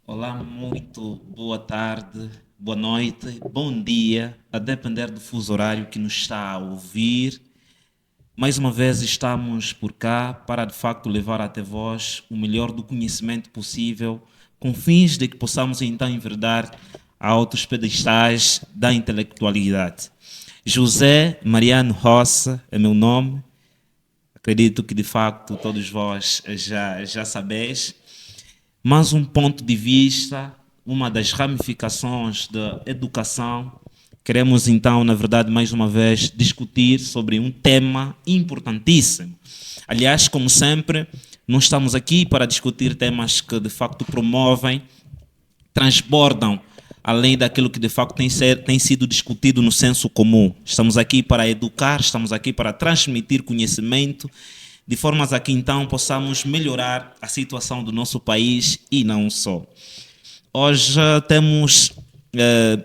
Olá, muito boa tarde, boa noite, bom dia, a depender do fuso horário que nos está a ouvir. Mais uma vez estamos por cá para de facto levar até vós o melhor do conhecimento possível, com fins de que possamos então enverdar a altos pedestais da intelectualidade. José Mariano Roça é meu nome, acredito que de facto todos vós já sabeis, mas um ponto de vista, uma das ramificações da educação. Queremos então, na verdade, mais uma vez, discutir sobre um tema importantíssimo. Aliás, como sempre, não estamos aqui para discutir temas que de facto promovem, transbordam além daquilo que de facto tem sido discutido no senso comum. Estamos aqui para educar, estamos aqui para transmitir conhecimento, de formas a que então possamos melhorar a situação do nosso país e não só. Hoje temos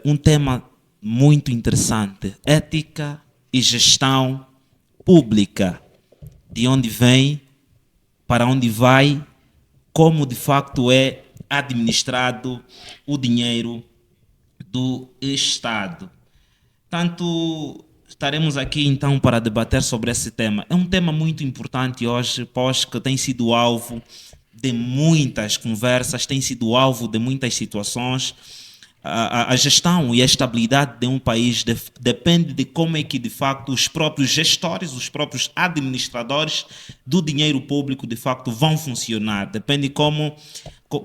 um tema muito interessante: ética e gestão pública. De onde vem, para onde vai, como de facto é administrado o dinheiro do Estado. Tanto estaremos aqui então para debater sobre esse tema. É um tema muito importante hoje, pois que tem sido alvo de muitas conversas, tem sido alvo de muitas situações. A gestão e a estabilidade de um país depende de como é que, de facto, os próprios gestores, os próprios administradores do dinheiro público, de facto, vão funcionar. Depende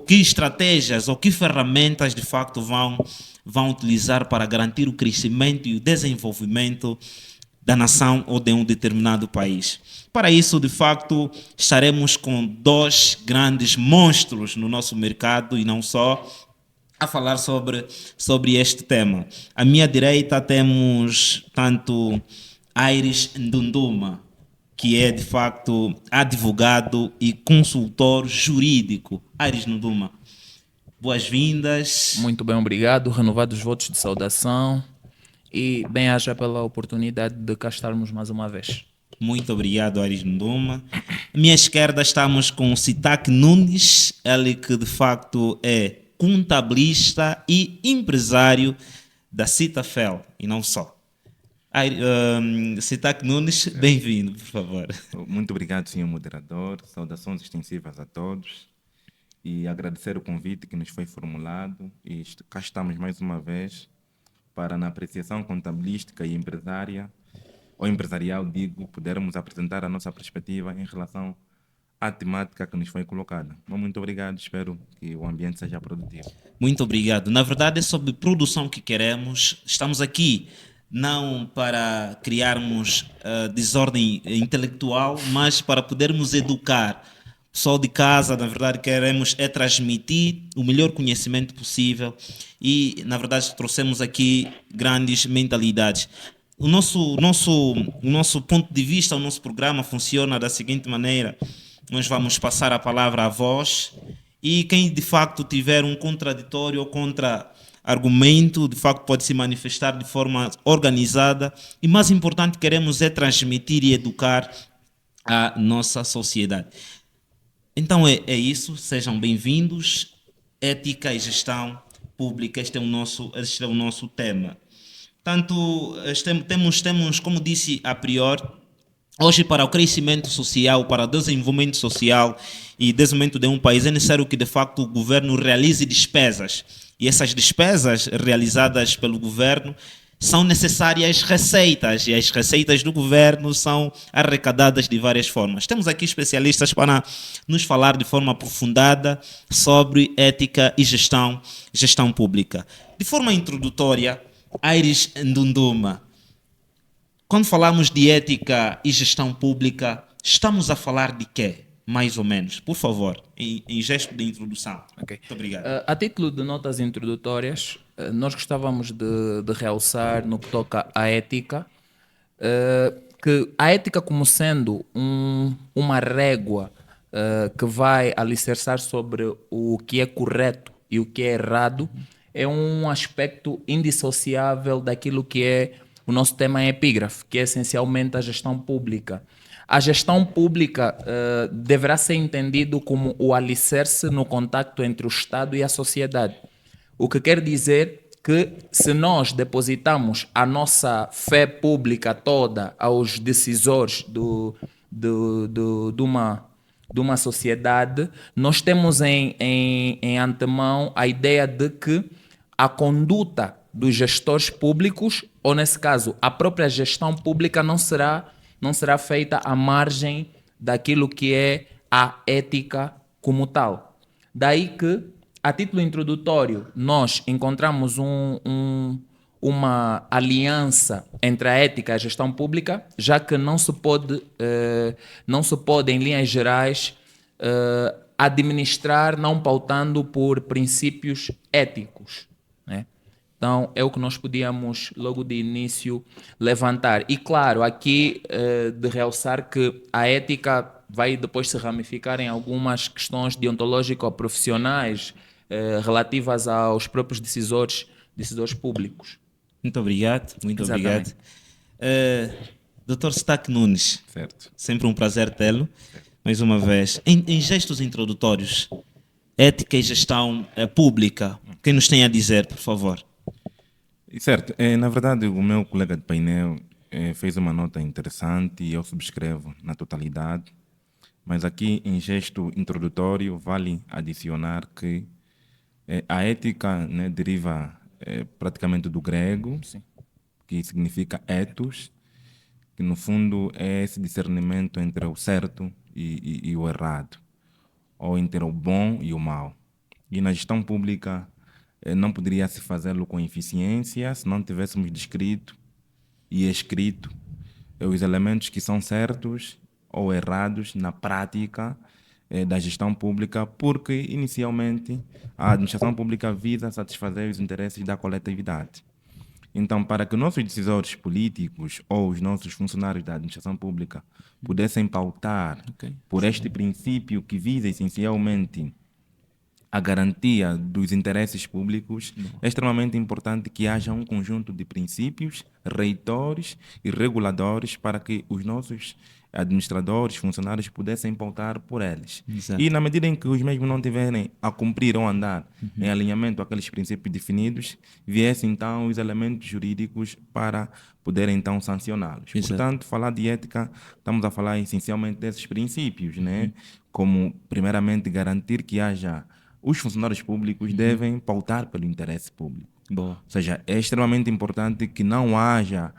que estratégias ou que ferramentas, de facto, vão utilizar para garantir o crescimento e o desenvolvimento da nação ou de um determinado país. Para isso, de facto, estaremos com dois grandes monstros no nosso mercado e não só, a falar sobre este tema. À minha direita temos tanto Aires Ndunduma, que é de facto advogado e consultor jurídico. Aires Ndunduma, boas-vindas. Muito bem, obrigado. Renovados votos de saudação e bem-aja pela oportunidade de cá estarmos mais uma vez. Muito obrigado, Aires Ndunduma. À minha esquerda estamos com Sitak Nunes, ele que de facto é contabilista e empresário da Citafel, e não só. Sitak Nunes, bem-vindo, por favor. Muito obrigado, senhor moderador. Saudações extensivas a todos e agradecer o convite que nos foi formulado. E cá estamos mais uma vez para, na apreciação contabilística e empresária, ou empresarial, podermos apresentar a nossa perspectiva em relação à temática que nos foi colocada. Muito obrigado, espero que o ambiente seja produtivo. Muito obrigado. Na verdade é sobre produção que queremos. Estamos aqui não para criarmos desordem intelectual, mas para podermos educar. O pessoal de casa, na verdade, queremos transmitir o melhor conhecimento possível e, na verdade, trouxemos aqui grandes mentalidades. O nosso ponto de vista, o nosso programa funciona da seguinte maneira: nós vamos passar a palavra a vós e quem de facto tiver um contraditório ou contra-argumento, de facto pode se manifestar de forma organizada e, mais importante, queremos é transmitir e educar a nossa sociedade. Então é isso, sejam bem-vindos. Ética e gestão pública, este é o nosso tema. Portanto, temos, como disse a priori, hoje, para o crescimento social, para o desenvolvimento social e desenvolvimento de um país, é necessário que, de facto, o governo realize despesas. E essas despesas realizadas pelo governo são necessárias receitas. E as receitas do governo são arrecadadas de várias formas. Temos aqui especialistas para nos falar de forma aprofundada sobre ética e gestão pública. De forma introdutória, Aires Ndunduma, quando falamos de ética e gestão pública, estamos a falar de quê, mais ou menos? Por favor, em gesto de introdução. Okay. Muito obrigado. A título de notas introdutórias, nós gostávamos de realçar no que toca à ética, que a ética como sendo uma régua que vai alicerçar sobre o que é correto e o que é errado, é um aspecto indissociável daquilo que é o nosso tema é epígrafe, que é essencialmente a gestão pública. A gestão pública deverá ser entendido como o alicerce no contacto entre o Estado e a sociedade. O que quer dizer que se nós depositamos a nossa fé pública toda aos decisores de uma sociedade, nós temos em antemão a ideia de que a conduta dos gestores públicos, ou nesse caso, a própria gestão pública não será feita à margem daquilo que é a ética como tal. Daí que, a título introdutório, nós encontramos uma aliança entre a ética e a gestão pública, já que não se pode, em linhas gerais, administrar não pautando por princípios éticos, né? Então, é o que nós podíamos, logo de início, levantar. E, claro, aqui de realçar que a ética vai depois se ramificar em algumas questões deontológico-profissionais relativas aos próprios decisores públicos. Muito obrigado, muito Exatamente. obrigado. Dr. Stack Nunes, Certo. sempre um prazer tê-lo, mais uma vez. Em gestos introdutórios, ética e gestão pública, quem nos tem a dizer, por favor? Certo. Na verdade, o meu colega de painel fez uma nota interessante e eu subscrevo na totalidade. Mas aqui, em gesto introdutório, vale adicionar que a ética, né, deriva praticamente do grego, Sim. que significa ethos, que no fundo é esse discernimento entre o certo e o errado, ou entre o bom e o mau. E na gestão pública não poderia se fazê-lo com eficiência se não tivéssemos descrito e escrito os elementos que são certos ou errados na prática da gestão pública, porque inicialmente a administração pública visa satisfazer os interesses da coletividade. Então, para que nossos decisores políticos ou os nossos funcionários da administração pública pudessem pautar por este princípio que visa essencialmente a garantia dos interesses públicos, é extremamente importante que haja um conjunto de princípios reitores e reguladores para que os nossos administradores, funcionários pudessem pautar por eles. Exato. E na medida em que os mesmos não tiverem a cumprir ou andar em alinhamento àqueles princípios definidos, viessem então os elementos jurídicos para poderem então sancioná-los. Exato. Portanto, falar de ética, estamos a falar essencialmente desses princípios, né? Como primeiramente garantir que haja os funcionários públicos devem pautar pelo interesse público. Boa. Ou seja, é extremamente importante que não haja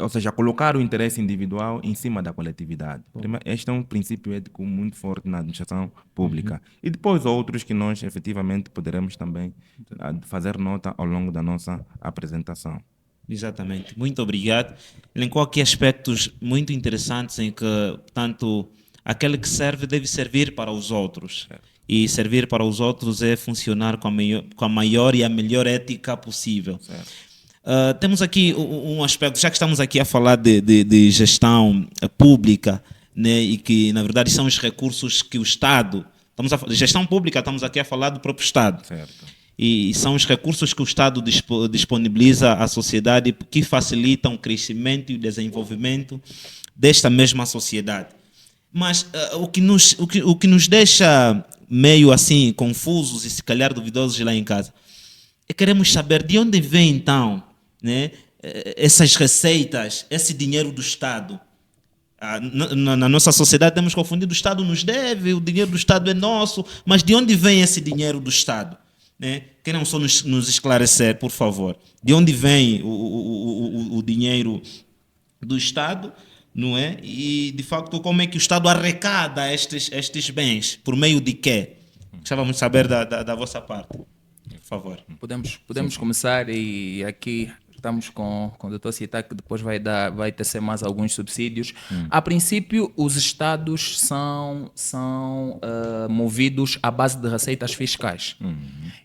ou seja, colocar o interesse individual em cima da coletividade. Este é um princípio ético muito forte na administração pública. E depois outros que nós efetivamente poderemos também fazer nota ao longo da nossa apresentação. Exatamente, muito obrigado. Elencou aqui aspectos muito interessantes em que, portanto, aquele que serve deve servir para os outros. E servir para os outros é funcionar com a maior e a melhor ética possível. Temos aqui um aspecto, já que estamos aqui a falar de gestão pública, né, e que, na verdade, são os recursos que o Estado... gestão pública, estamos aqui a falar do próprio Estado. Certo. E são os recursos que o Estado disponibiliza à sociedade que facilitam o crescimento e o desenvolvimento desta mesma sociedade. Mas o que nos deixa meio assim confusos e se calhar duvidosos lá em casa é queremos saber de onde vem então, né, essas receitas, esse dinheiro do Estado. Na nossa sociedade temos confundido, o Estado nos deve, o dinheiro do Estado é nosso, mas de onde vem esse dinheiro do Estado? Né? Queiram só nos esclarecer, por favor. De onde vem o dinheiro do Estado, não é? E, de facto, como é que o Estado arrecada estes bens? Por meio de quê? Gostávamos de saber da vossa parte. Por favor. Podemos começar, e aqui estamos com o Dr. Citar, que depois vai tecer mais alguns subsídios. A princípio, os Estados são movidos à base de receitas fiscais.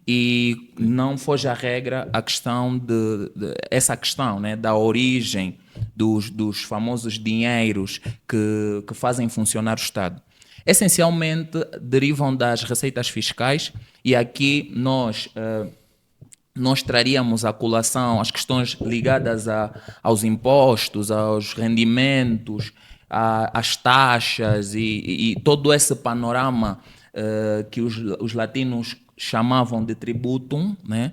E não foge à regra a questão essa questão, né, da origem dos famosos dinheiros que fazem funcionar o Estado. Essencialmente derivam das receitas fiscais, e aqui nós nós traríamos à colação as questões ligadas aos impostos, aos rendimentos, às taxas e todo esse panorama que os latinos chamavam de tributum, né?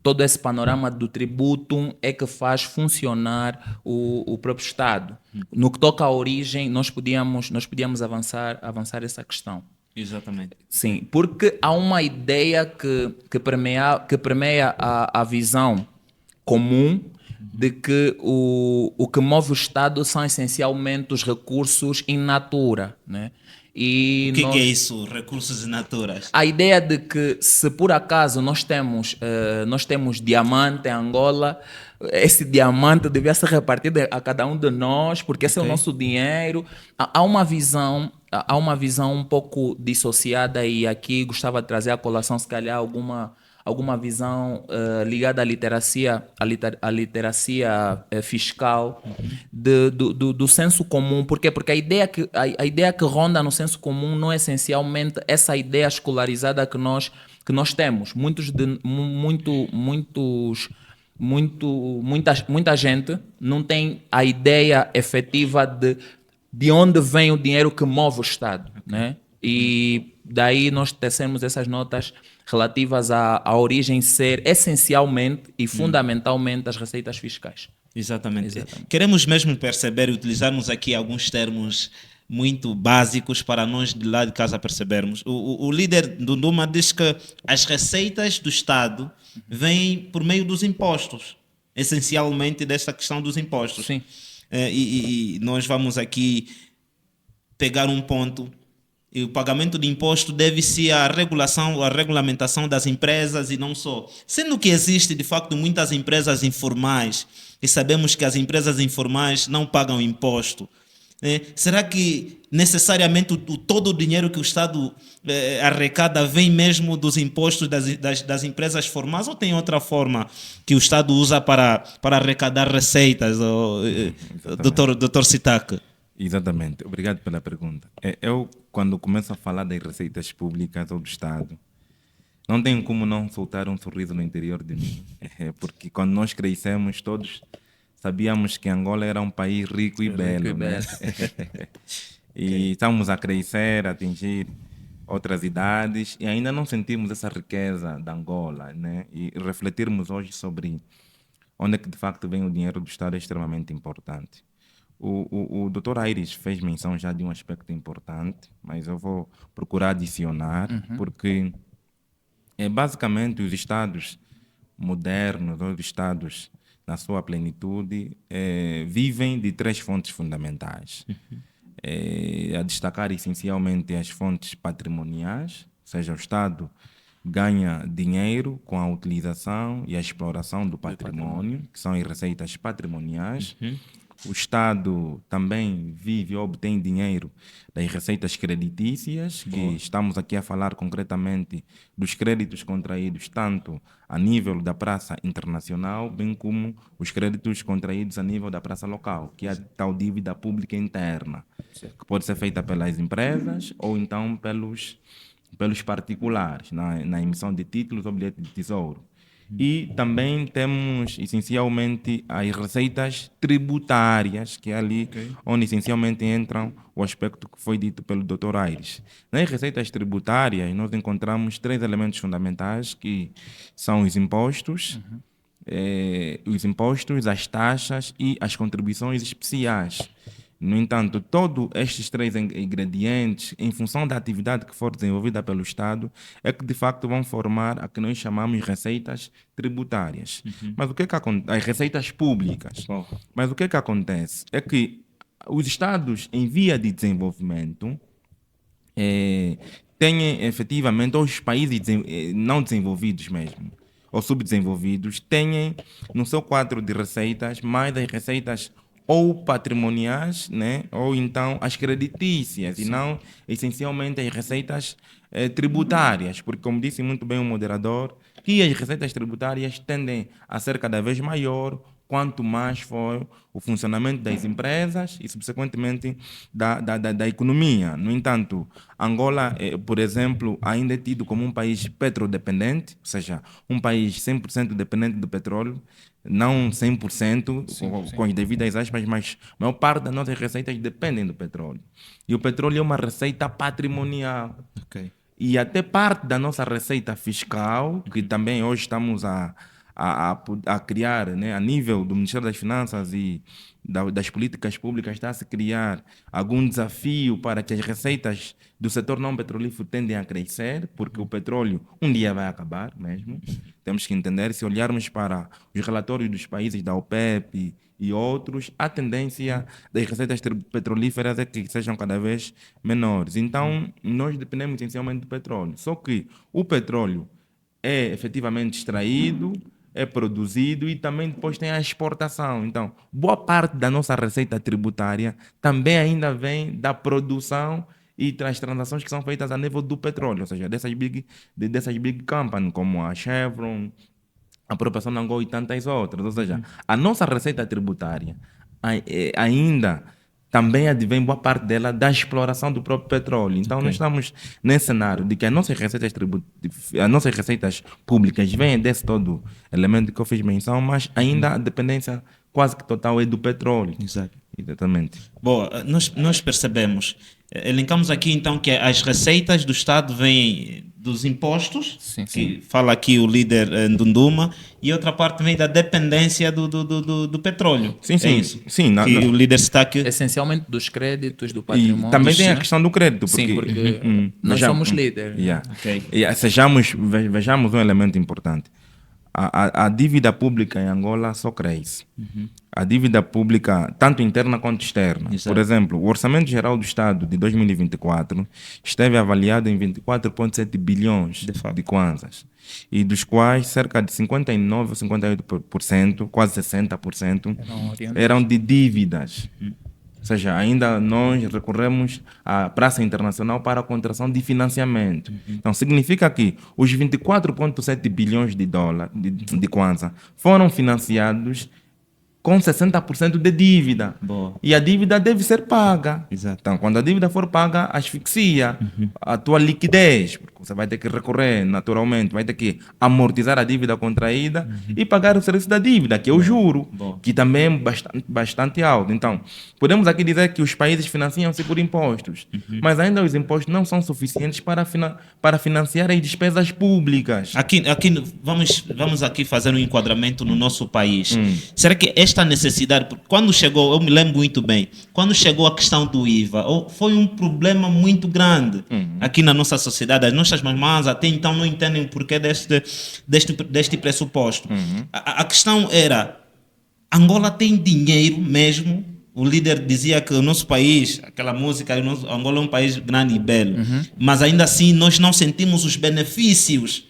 Todo esse panorama do tributum é que faz funcionar o próprio Estado. No que toca à origem, nós podíamos avançar essa questão. Exatamente. Sim, porque há uma ideia que permeia a visão comum de que o que move o Estado são essencialmente os recursos in natura, né? E O que é isso? Recursos in naturas. a ideia de que se por acaso nós temos diamante em Angola, esse diamante devia ser repartido a cada um de nós, porque esse é o Ok. nosso dinheiro. Há uma visão um pouco dissociada e aqui gostava de trazer à colação, se calhar, alguma visão ligada à literacia fiscal do senso comum. Por quê? Porque a ideia que ronda no senso comum não é essencialmente essa ideia escolarizada que nós temos. Muita gente não tem a ideia efetiva de onde vem o dinheiro que move o Estado, né? E daí nós tecemos essas notas relativas à origem ser essencialmente e fundamentalmente as receitas fiscais. Exatamente. Exatamente. Queremos mesmo perceber e utilizarmos aqui alguns termos muito básicos para nós de lá de casa percebermos. O líder do Nduma diz que as receitas do Estado vêm por meio dos impostos, essencialmente desta questão dos impostos. Sim. E nós vamos aqui pegar um ponto. E o pagamento de imposto deve-se à regulação, à regulamentação das empresas e não só. Sendo que existe, de facto, muitas empresas informais e sabemos que as empresas informais não pagam imposto. Será que necessariamente todo o dinheiro que o Estado arrecada vem mesmo dos impostos das empresas formais ou tem outra forma que o Estado usa para arrecadar receitas, doutor Sitaque? Exatamente, obrigado pela pergunta. Eu, quando começo a falar das receitas públicas ou do Estado, não tenho como não soltar um sorriso no interior de mim, porque quando nós crescemos, todos sabíamos que Angola era um país rico e belo, né? E estamos a crescer, a atingir outras idades e ainda não sentimos essa riqueza da Angola, né? E refletirmos hoje sobre onde é que de facto vem o dinheiro do Estado é extremamente importante. O Dr. Aires fez menção já de um aspecto importante, mas eu vou procurar adicionar, porque basicamente os Estados modernos, ou os Estados na sua plenitude, vivem de três fontes fundamentais. A destacar essencialmente as fontes patrimoniais, ou seja, o Estado ganha dinheiro com a utilização e a exploração do património, que são as receitas patrimoniais. O Estado também vive ou obtém dinheiro das receitas creditícias, que estamos aqui a falar concretamente dos créditos contraídos tanto a nível da praça internacional, bem como os créditos contraídos a nível da praça local, que é a tal dívida pública interna, que pode ser feita pelas empresas ou então pelos particulares, na emissão de títulos ou bilhete de tesouro. E também temos essencialmente as receitas tributárias, que é ali onde essencialmente entram o aspecto que foi dito pelo Dr. Aires. Nas receitas tributárias nós encontramos três elementos fundamentais, que são os impostos, as taxas e as contribuições especiais. No entanto, todos estes três ingredientes, em função da atividade que for desenvolvida pelo Estado, é que de facto vão formar a que nós chamamos de receitas tributárias. Mas o que é que acontece? As receitas públicas. Mas o que é que acontece? É que os Estados em via de desenvolvimento têm efetivamente, ou os países não desenvolvidos mesmo, ou subdesenvolvidos, têm no seu quadro de receitas mais as receitas ou patrimoniais, né? Ou então as creditícias, e não essencialmente as receitas tributárias, porque, como disse muito bem o moderador, que as receitas tributárias tendem a ser cada vez maior quanto mais foi o funcionamento das empresas e, subsequentemente, da economia. No entanto, Angola, por exemplo, ainda é tido como um país petrodependente, ou seja, um país 100% dependente do petróleo, não 100%, com as devidas aspas, mas a maior parte das nossas receitas dependem do petróleo. E o petróleo é uma receita patrimonial. Ok. E até parte da nossa receita fiscal, que também hoje estamos a criar, né, a nível do Ministério das Finanças e das políticas públicas, está a se criar algum desafio para que as receitas do setor não petrolífero tendem a crescer, porque o petróleo um dia vai acabar mesmo. Temos que entender, se olharmos para os relatórios dos países da OPEP e outros, a tendência das receitas petrolíferas é que sejam cada vez menores. Então, nós dependemos essencialmente do petróleo. Só que o petróleo é efetivamente extraído, é produzido e também depois tem a exportação. Então, boa parte da nossa receita tributária também ainda vem da produção e das transações que são feitas a nível do petróleo, ou seja, dessas big companies como a Chevron, a própria Sonangol e tantas outras. Ou seja, a nossa receita tributária ainda também advém boa parte dela da exploração do próprio petróleo. Então, nós estamos nesse cenário de que as nossas receitas públicas vêm desse todo elemento que eu fiz menção, mas ainda a dependência quase que total é do petróleo. Exato. Exatamente. Bom, nós percebemos, elencamos aqui então que as receitas do Estado vêm dos impostos, Sim, que fala aqui o líder Ndunduma, e outra parte vem da dependência do petróleo. Sim, sim. É isso. Sim, que o líder está aqui. Essencialmente dos créditos, do E patrimônio. também tem a né? questão do crédito. Sim, porque nós Vejamos- somos líderes. Yeah. Ok. E, vejamos um elemento importante. A dívida pública em Angola só cresce. A dívida pública, tanto interna quanto externa. Exato. Por exemplo, o Orçamento Geral do Estado de 2024 esteve avaliado em 24,7 bilhões De fato. de kwanzas, e dos quais cerca de 59 ou 58%, quase 60%, eram de dívidas. Ou seja, ainda nós recorremos à praça internacional para a contração de financiamento. Então, significa que os 24,7 bilhões de dólares de kwanza foram financiados com 60% de dívida. Boa. E a dívida deve ser paga. Exato. Então, quando a dívida for paga, asfixia a tua liquidez, porque você vai ter que recorrer naturalmente, vai ter que amortizar a dívida contraída e pagar o serviço da dívida, que é o juro, Bom. que também é bastante alto. Então, podemos aqui dizer que os países financiam-se por impostos, mas ainda os impostos não são suficientes para financiar as despesas públicas. Aqui vamos aqui fazer um enquadramento no nosso país. Será que esta necessidade, quando chegou, eu me lembro muito bem, quando chegou a questão do IVA, foi um problema muito grande aqui na nossa sociedade. As nossas mamãs até então não entendem o porquê deste pressuposto. A questão era, Angola tem dinheiro mesmo? O líder dizia que o nosso país, aquela música, Angola é um país grande e belo, mas ainda assim nós não sentimos os benefícios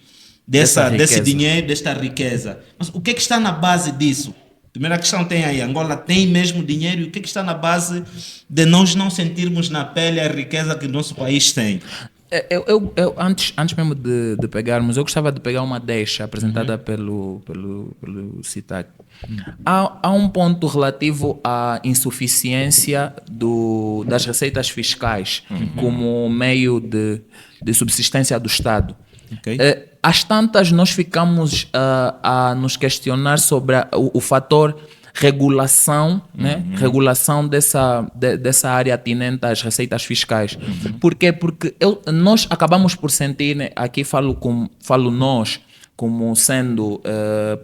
desse riqueza. dinheiro, desta riqueza. Mas o que é que está na base disso? Primeira questão tem aí, Angola tem mesmo dinheiro, e o que é que está na base de nós não sentirmos na pele a riqueza que o nosso país tem? Antes mesmo de pegarmos, eu gostava de pegar uma deixa apresentada pelo citado. Há um ponto relativo à insuficiência das receitas fiscais como meio de subsistência do Estado. Ok. Às tantas, nós ficamos a nos questionar sobre o fator regulação, né? Regulação dessa área atinente às receitas fiscais. Por quê? Porque nós acabamos por sentir, né? Aqui falo nós, como sendo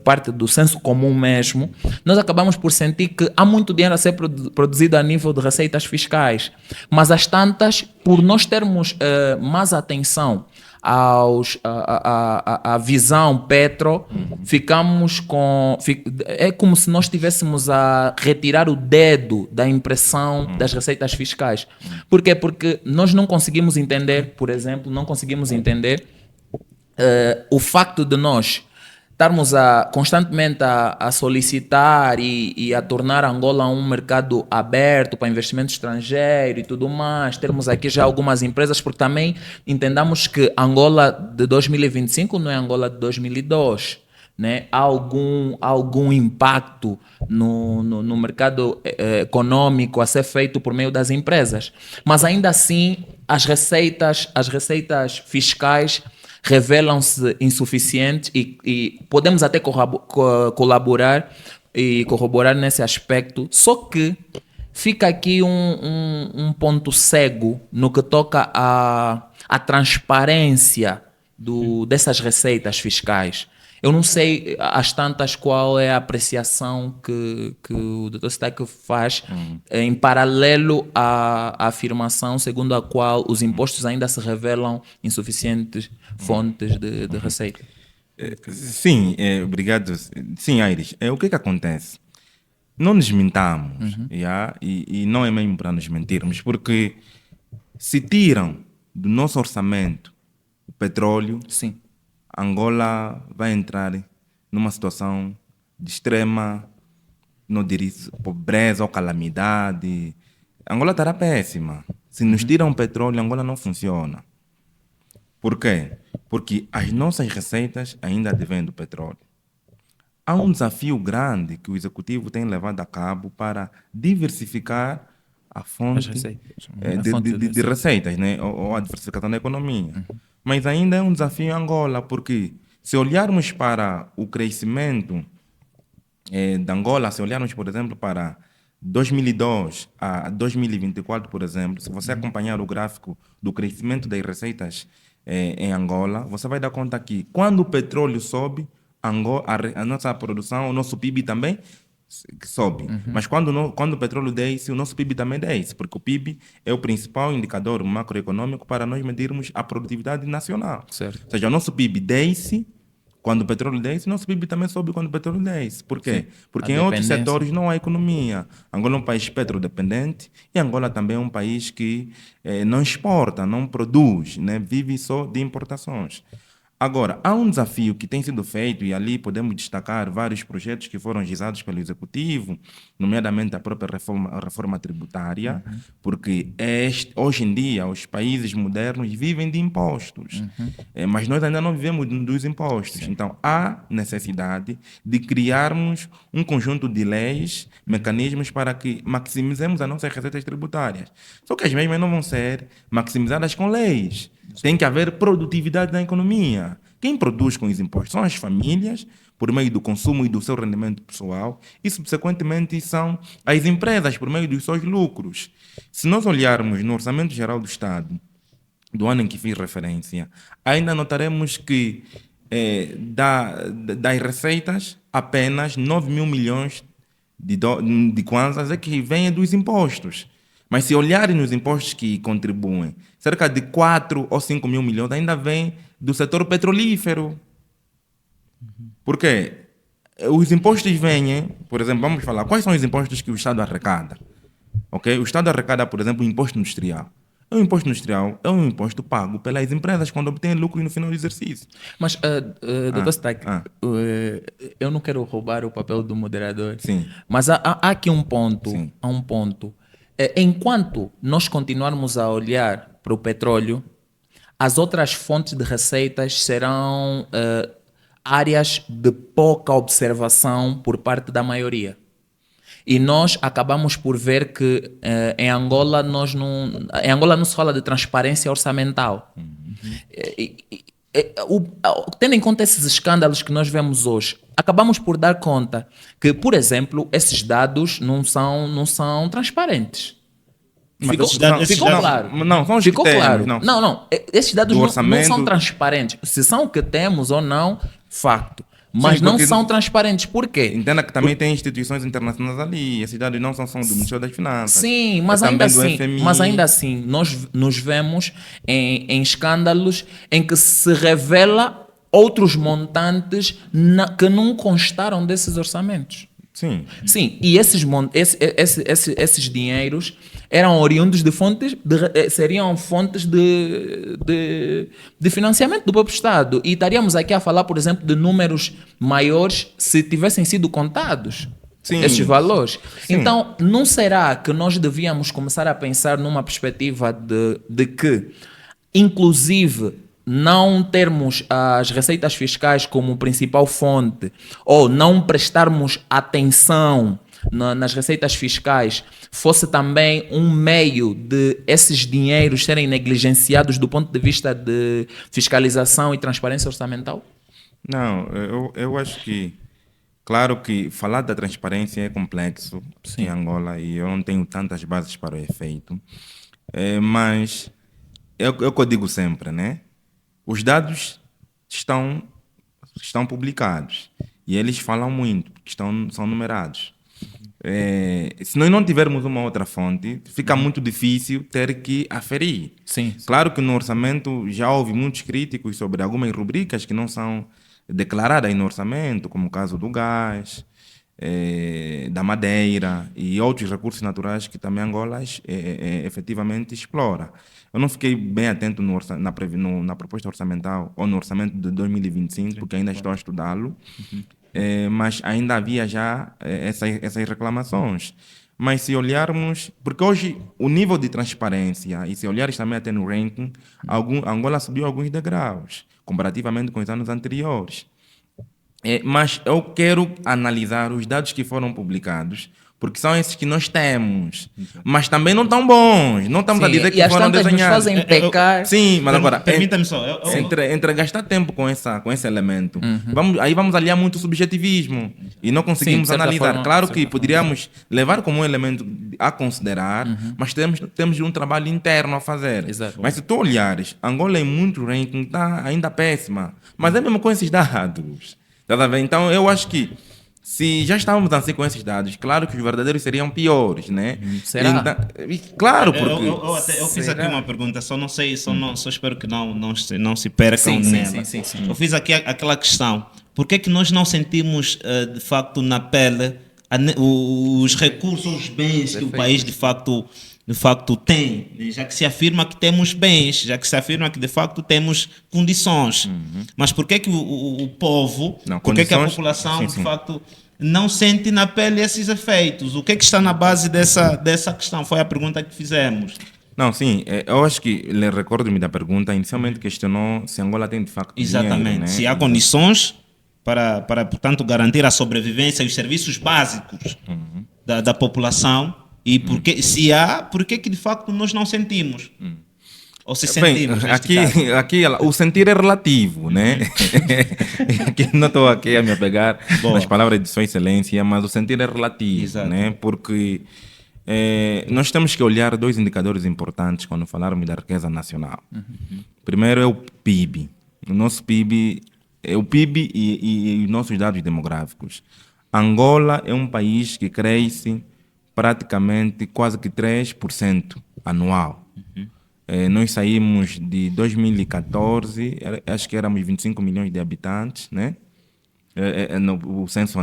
parte do senso comum mesmo, nós acabamos por sentir que há muito dinheiro a ser produzido a nível de receitas fiscais, mas às tantas, por nós termos mais atenção à visão petro, ficamos com... É como se nós estivéssemos a retirar o dedo da impressão das receitas fiscais. Por quê? Porque nós não conseguimos entender, por exemplo, o facto de nós estarmos constantemente a solicitar e a tornar Angola um mercado aberto para investimento estrangeiro e tudo mais, termos aqui já algumas empresas, porque também entendamos que Angola de 2025 não é Angola de 2002. né, há algum impacto no mercado econômico a ser feito por meio das empresas. Mas ainda assim, as receitas fiscais revelam-se insuficientes e podemos até colaborar e corroborar nesse aspecto, só que fica aqui um ponto cego no que toca à transparência dessas receitas fiscais. Eu não sei, às tantas, qual é a apreciação que o Dr. Steik faz em paralelo à afirmação segundo a qual os impostos ainda se revelam insuficientes fontes de receita. Sim, obrigado. Sim, Aires. O que acontece? Não nos mintamos, e não é mesmo para nos mentirmos, porque se tiram do nosso orçamento o petróleo, Sim. Angola vai entrar numa situação de extrema, não diria pobreza ou calamidade. Angola estará péssima. Se nos tiram o petróleo, Angola não funciona. Por quê? Porque as nossas receitas ainda advêm do petróleo. Há um desafio grande que o Executivo tem levado a cabo para diversificar a fonte de receitas, né? ou a diversificação da economia. Mas ainda é um desafio em Angola, porque se olharmos para o crescimento de Angola, se olharmos, por exemplo, para 2002 a 2024, por exemplo, se você acompanhar o gráfico do crescimento das receitas em Angola, você vai dar conta que quando o petróleo sobe, a nossa produção, o nosso PIB também sobe. Mas quando o petróleo desce, o nosso PIB também desce, porque o PIB é o principal indicador macroeconômico para nós medirmos a produtividade nacional. Certo. Ou seja, o nosso PIB desce quando o petróleo desce, o nosso PIB também sobe quando o petróleo desce. Por quê? Sim. Porque em outros setores não há economia. Angola é um país petrodependente e Angola também é um país que não exporta, não produz, né? Vive só de importações. Agora, há um desafio que tem sido feito, e ali podemos destacar vários projetos que foram realizados pelo Executivo, nomeadamente a própria reforma tributária, porque hoje em dia os países modernos vivem de impostos, mas nós ainda não vivemos dos impostos. Sim. Então, há necessidade de criarmos um conjunto de leis, mecanismos para que maximizemos as nossas receitas tributárias. Só que as mesmas não vão ser maximizadas com leis. Tem que haver produtividade na economia. Quem produz com os impostos são as famílias, por meio do consumo e do seu rendimento pessoal, e, subsequentemente, são as empresas, por meio dos seus lucros. Se nós olharmos no Orçamento Geral do Estado, do ano em que fiz referência, ainda notaremos que das receitas, apenas 9 mil milhões de kwanzas é que vêm dos impostos. Mas se olharem nos impostos que contribuem, cerca de 4 ou 5 mil milhões ainda vem do setor petrolífero. Por quê? Os impostos vêm, por exemplo, vamos falar, quais são os impostos que o Estado arrecada? Okay? O Estado arrecada, por exemplo, o imposto industrial. O imposto industrial é um imposto pago pelas empresas quando obtêm lucro no final do exercício. Mas, Dr. Steik, eu não quero roubar o papel do moderador. Sim. Mas há aqui um ponto. Sim. Há um ponto. Enquanto nós continuarmos a olhar para o petróleo, as outras fontes de receitas serão áreas de pouca observação por parte da maioria. E nós acabamos por ver que em Angola não se fala de transparência orçamental. Tendo em conta esses escândalos que nós vemos hoje, acabamos por dar conta que, por exemplo, esses dados não são transparentes. Ficou claro. Não, são os ficou que temos, claro. não. Não. Esses dados não são transparentes. Se são o que temos ou não, facto. Mas Sim, não são transparentes. Por quê? Entenda que também tem instituições internacionais ali. Esses dados não são do Ministério das Finanças. Sim, mas ainda assim, nós nos vemos em escândalos em que se revela outros montantes que não constaram desses orçamentos. Sim. Sim, e esses dinheiros eram oriundos de fontes, seriam fontes de financiamento do próprio Estado. E estaríamos aqui a falar, por exemplo, de números maiores se tivessem sido contados. Sim. Esses valores. Sim. Então, não será que nós devíamos começar a pensar numa perspectiva de que, inclusive, não termos as receitas fiscais como principal fonte ou não prestarmos atenção nas receitas fiscais fosse também um meio de esses dinheiros serem negligenciados do ponto de vista de fiscalização e transparência orçamental? Não, eu acho que, claro que falar da transparência é complexo em Angola e eu não tenho tantas bases para o efeito, mas é o que eu digo sempre, né? Os dados estão publicados e eles falam muito, porque são numerados. Se nós não tivermos uma outra fonte, fica muito difícil ter que aferir. Sim. Claro que no orçamento já houve muitos críticos sobre algumas rubricas que não são declaradas no orçamento, como o caso do gás, da madeira e outros recursos naturais que também Angola efetivamente explora. Eu não fiquei bem atento na proposta orçamental ou no orçamento de 2025, porque ainda estou a estudá-lo. Mas ainda havia já essas reclamações. Mas se olharmos, porque hoje o nível de transparência, e se olhares também até no ranking, Angola subiu alguns degraus, comparativamente com os anos anteriores. Mas eu quero analisar os dados que foram publicados, porque são esses que nós temos, mas também não estão bons. Não estamos a dizer que foram desenhados. Nos fazem pecar. Sim, mas agora, permita-me só. entre gastar tempo com esse elemento, vamos aliar muito subjetivismo e não conseguimos Sim, de certa analisar. forma, Claro de que certa poderíamos levar como um elemento a considerar, mas temos um trabalho interno a fazer. Exato. Mas se tu olhares, Angola em muito ranking está ainda péssima, mas é mesmo com esses dados. Tá vendo? Então eu acho que se já estávamos assim com esses dados, claro que os verdadeiros seriam piores, né? Será? Então, claro, porque... Eu fiz aqui uma pergunta, só não sei, só espero que não se percam nela. Sim. Eu fiz aqui aquela questão, por que nós não sentimos de facto na pele os recursos, os bens que o país de facto tem, já que se afirma que temos bens, já que se afirma que de facto temos condições, mas por que o povo, por que a população de facto não sente na pele esses efeitos? O que está na base dessa questão? Foi a pergunta que fizemos. Não, sim, eu acho que, recordo-me da pergunta, inicialmente questionou se Angola tem de facto Exatamente, dinheiro, né? se há condições para, portanto, garantir a sobrevivência e os serviços básicos da população. E se há, por que de facto nós não sentimos? Ou se sentimos? Aqui o sentir é relativo, né? Aqui não estou aqui a me apegar nas palavras de Sua Excelência, mas o sentir é relativo. Exato. Né? Porque nós temos que olhar dois indicadores importantes quando falarmos da riqueza nacional. Primeiro é o PIB. O nosso PIB é o PIB e os nossos dados demográficos. Angola é um país que cresce praticamente quase que 3% anual. Nós saímos de 2014, acho que éramos 25 milhões de habitantes, né? O censo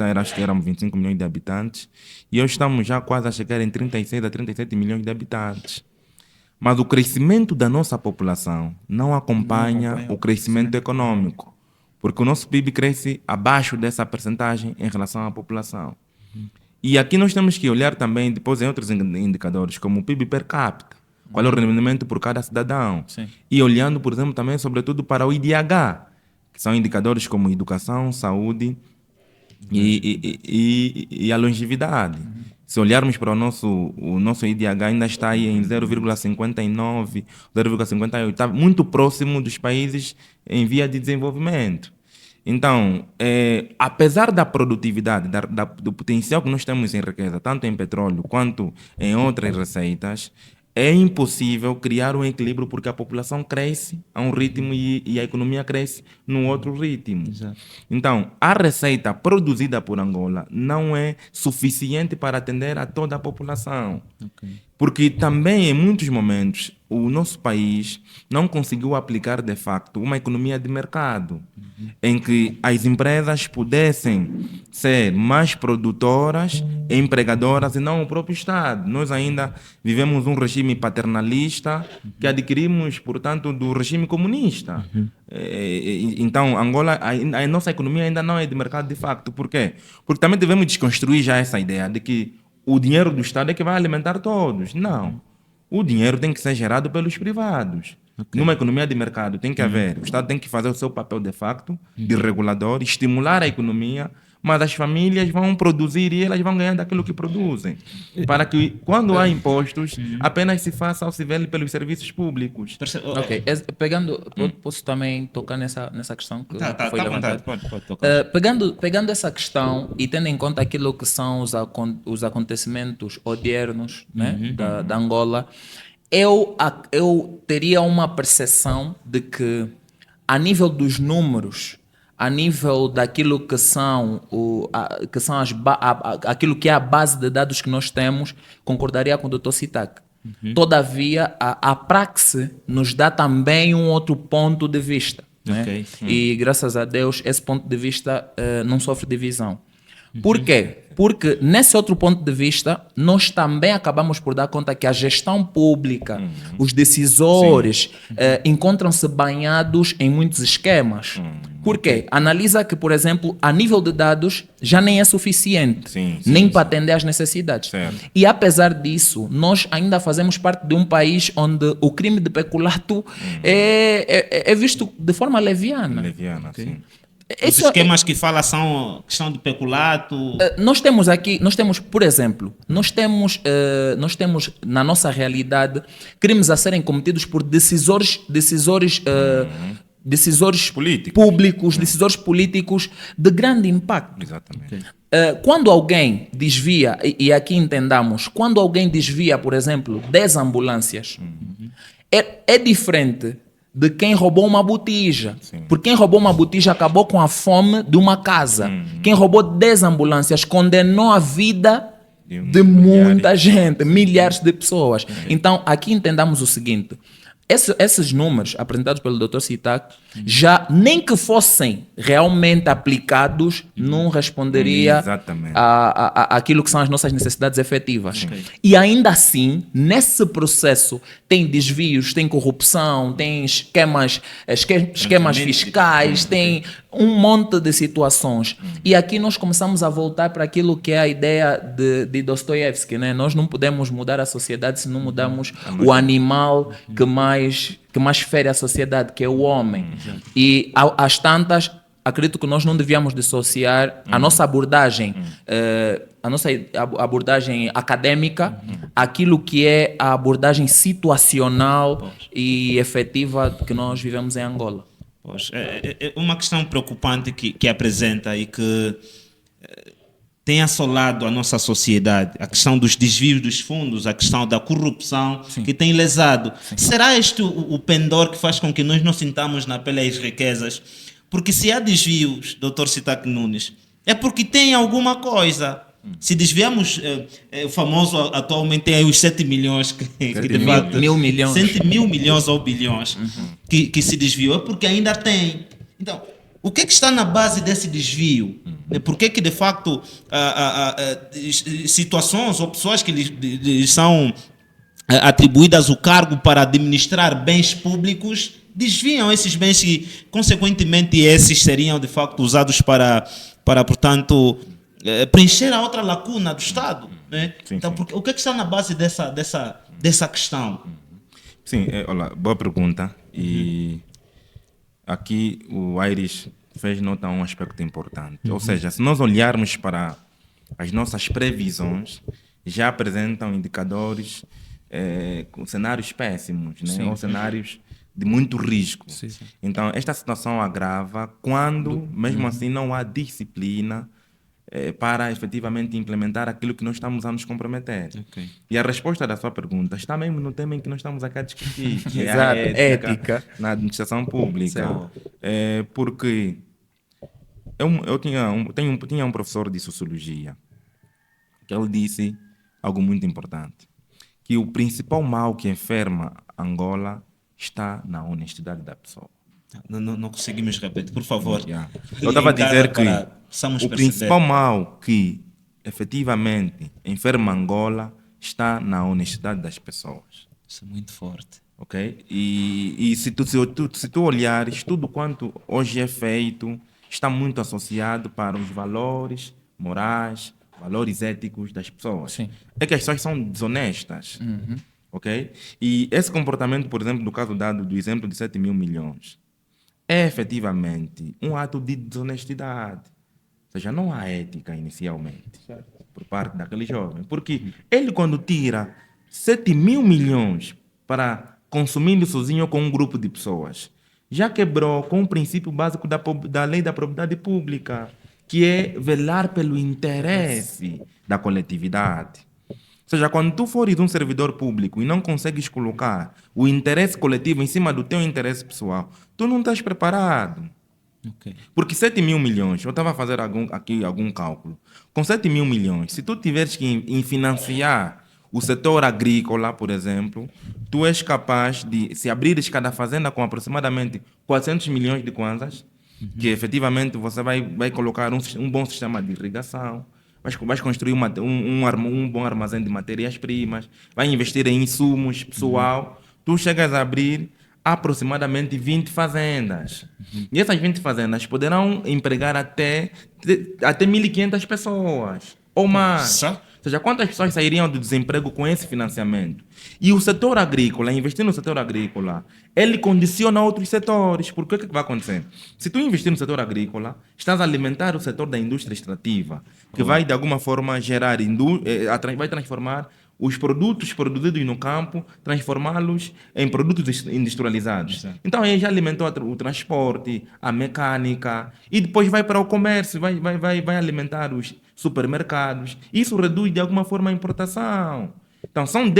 era, acho que éramos 25 milhões de habitantes, e hoje estamos já quase a chegar em 36 a 37 milhões de habitantes. Mas o crescimento da nossa população não acompanha o crescimento econômico, porque o nosso PIB cresce abaixo dessa percentagem em relação à população. E aqui nós temos que olhar também, depois em outros indicadores, como o PIB per capita, qual é o rendimento por cada cidadão. Sim. E olhando, por exemplo, também, sobretudo, para o IDH, que são indicadores como educação, saúde e a longevidade. Se olharmos para o nosso IDH, ainda está aí em 0,59, 0,58, está muito próximo dos países em via de desenvolvimento. Então, apesar da produtividade, do potencial que nós temos em riqueza, tanto em petróleo quanto em outras receitas, é impossível criar um equilíbrio porque a população cresce a um ritmo e a economia cresce num outro ritmo. Exato. Então, a receita produzida por Angola não é suficiente para atender a toda a população. Porque também, em muitos momentos, o nosso país não conseguiu aplicar, de facto, uma economia de mercado, em que as empresas pudessem ser mais produtoras, empregadoras, e não o próprio Estado. Nós ainda vivemos um regime paternalista que adquirimos, portanto, do regime comunista. Então, Angola, a nossa economia ainda não é de mercado de facto. Por quê? Porque também devemos desconstruir já essa ideia de que o dinheiro do Estado é que vai alimentar todos. Não. O dinheiro tem que ser gerado pelos privados. Numa economia de mercado tem que haver, o Estado tem que fazer o seu papel de facto, de regulador, estimular a economia, mas as famílias vão produzir e elas vão ganhar daquilo que produzem. Para que, quando há impostos, apenas se faça ou se vele pelos serviços públicos. Ok, posso também tocar nessa questão que Tá, foi à levantada? vontade, pode tocar. Pegando essa questão e tendo em conta aquilo que são os acontecimentos odiernos, né, da Angola, eu teria uma percepção de que, a nível dos números, a nível daquilo que são, aquilo que é a base de dados que nós temos, concordaria com o Dr. Sitak. Todavia, a praxe nos dá também um outro ponto de vista. Né? Ok. E, graças a Deus, esse ponto de vista não sofre divisão. Por quê? Porque nesse outro ponto de vista, nós também acabamos por dar conta que a gestão pública, os decisores, encontram-se banhados em muitos esquemas. Por quê? Analisa que, por exemplo, a nível de dados já nem é suficiente, nem para atender às necessidades. Certo. E apesar disso, nós ainda fazemos parte de um país onde o crime de peculato é visto de forma leviana. Leviana, sim. Os esquemas que fala são questão de peculato. Nós temos, por exemplo, nós temos na nossa realidade crimes a serem cometidos por decisores Políticos. públicos, decisores políticos de grande impacto. Exatamente. Quando alguém desvia, e aqui entendamos, quando alguém desvia, por exemplo, 10 ambulâncias, é diferente de quem roubou uma botija. Porque quem roubou uma botija acabou com a fome de uma casa. Quem roubou 10 ambulâncias condenou a vida de muita gente, milhares de pessoas. Então, aqui entendamos o seguinte. Esses números apresentados pelo Dr. Sitak, já nem que fossem realmente aplicados, não responderia àquilo que são as nossas necessidades efetivas. E ainda assim, nesse processo, tem desvios, tem corrupção, tem esquemas fiscais, tem um monte de situações. E aqui nós começamos a voltar para aquilo que é a ideia de Dostoiévski, né? Nós não podemos mudar a sociedade se não mudarmos o animal que mais fere a sociedade, que é o homem. E às tantas, acredito que nós não devíamos dissociar a nossa abordagem, acadêmica, aquilo que é a abordagem situacional e efetiva que nós vivemos em Angola. É uma questão preocupante que apresenta e que tem assolado a nossa sociedade, a questão dos desvios dos fundos, a questão da corrupção que tem lesado. Será este o pendor que faz com que nós não sintamos na pele as riquezas? Porque se há desvios, Dr. Sitak Nunes, é porque tem alguma coisa. Se desviamos, o famoso atualmente tem os 7 milhões mil milhões. 100 mil milhões ou bilhões que se desviou, é porque ainda tem. Então, o que está na base desse desvio? Por que de facto situações ou pessoas que lhes são atribuídas o cargo para administrar bens públicos desviam esses bens e, consequentemente, esses seriam de facto usados para portanto, preencher a outra lacuna do Estado? Né? Então, o que está na base dessa questão? Sim, olá, boa pergunta. E aqui o Aires fez nota a um aspecto importante. Ou seja, se nós olharmos para as nossas previsões, já apresentam indicadores com cenários péssimos, né? Ou cenários de muito risco. Então, esta situação agrava quando, mesmo assim, não há disciplina para efetivamente implementar aquilo que nós estamos a nos comprometer. E a resposta da sua pergunta está mesmo no tema em que nós estamos aqui a discutir, que é a ética na administração pública. Porque eu tinha um professor de sociologia que ele disse algo muito importante, que o principal mal que enferma Angola está na honestidade da pessoa. Não conseguimos repetir, por favor. Eu estava a dizer que o principal mal que efetivamente enferma Angola está na honestidade das pessoas. Isso é muito forte. Ok? E se tu olhares, tudo quanto hoje é feito está muito associado para os valores morais, valores éticos das pessoas. É que as pessoas são desonestas. ok? E esse comportamento, por exemplo, do caso dado do exemplo de 7 mil milhões, é efetivamente um ato de desonestidade. Ou seja, não há ética inicialmente por parte daquele jovem. Porque ele, quando tira 7 mil milhões para consumir sozinho ou com um grupo de pessoas, já quebrou com o princípio básico da lei da propriedade pública, que é velar pelo interesse da coletividade. Ou seja, quando tu fores um servidor público e não consegues colocar o interesse coletivo em cima do teu interesse pessoal, tu não estás preparado. Ok. Porque 7 mil milhões, eu estava a fazer aqui algum cálculo. Com 7 mil milhões, se tu tiveres que financiar o setor agrícola, por exemplo, tu és capaz de, se abrires cada fazenda com aproximadamente 400 milhões de kwanzas, que efetivamente você vai colocar um bom sistema de irrigação, vais construir um bom armazém de matérias-primas, vai investir em insumos, pessoal, tu chegas a abrir aproximadamente 20 fazendas. E essas 20 fazendas poderão empregar até 1.500 pessoas ou mais. Só? Ou seja, quantas pessoas sairiam do desemprego com esse financiamento? E o setor agrícola, investir no setor agrícola, ele condiciona outros setores. Porque o que vai acontecer? Se tu investir no setor agrícola, estás a alimentar o setor da indústria extrativa, que vai de alguma forma gerar, vai transformar os produtos produzidos no campo, transformá-los em produtos industrializados. Exato. Então aí já alimentou o transporte, a mecânica, e depois vai para o comércio, vai alimentar os supermercados. Isso reduz de alguma forma a importação. Então são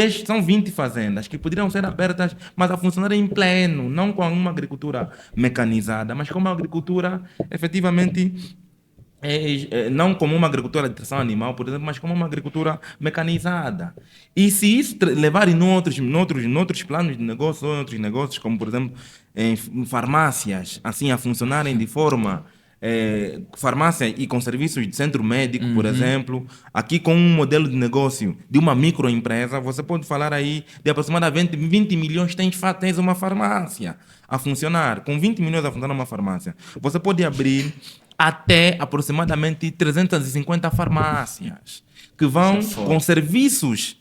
20 fazendas que poderiam ser abertas, mas a funcionar em pleno, não com uma agricultura mecanizada, mas com uma agricultura efetivamente não como uma agricultura de tração animal, por exemplo, mas como uma agricultura mecanizada. E se isso levar em outros planos de negócio, ou em outros negócios, como por exemplo em farmácias, assim a funcionarem de forma farmácia e com serviços de centro médico, por exemplo, aqui com um modelo de negócio de uma microempresa, você pode falar aí de aproximadamente 20 milhões tens uma farmácia a funcionar. Com 20 milhões a funcionar uma farmácia, você pode abrir até aproximadamente 350 farmácias que vão com serviços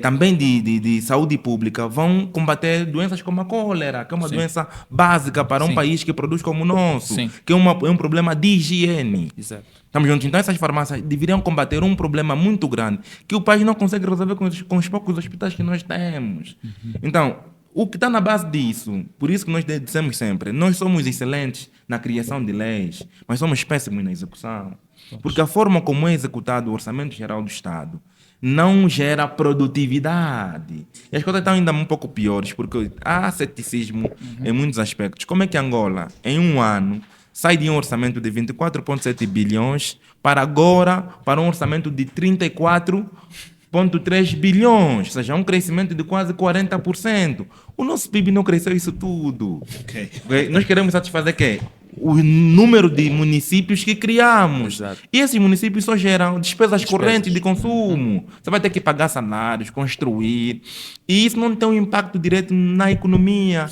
também de saúde pública, vão combater doenças como a cólera, que é uma doença básica para um país que produz como o nosso, que é um problema de higiene. Exato. Estamos juntos? Então essas farmácias deveriam combater um problema muito grande que o país não consegue resolver com os poucos hospitais que nós temos. Então, o que está na base disso, por isso que nós dizemos sempre, nós somos excelentes na criação de leis, mas somos péssimos na execução. Porque a forma como é executado o Orçamento Geral do Estado não gera produtividade. E as coisas estão ainda um pouco piores, porque há ceticismo em muitos aspectos. Como é que Angola, em um ano, sai de um orçamento de 24,7 bilhões para um orçamento de 34,3 bilhões, ou seja, um crescimento de quase 40%. O nosso PIB não cresceu isso tudo. Ok. Nós queremos satisfazer quê? O número de municípios que criamos. Exato. E esses municípios só geram despesas correntes de consumo. Você vai ter que pagar salários, construir. E isso não tem um impacto direto na economia.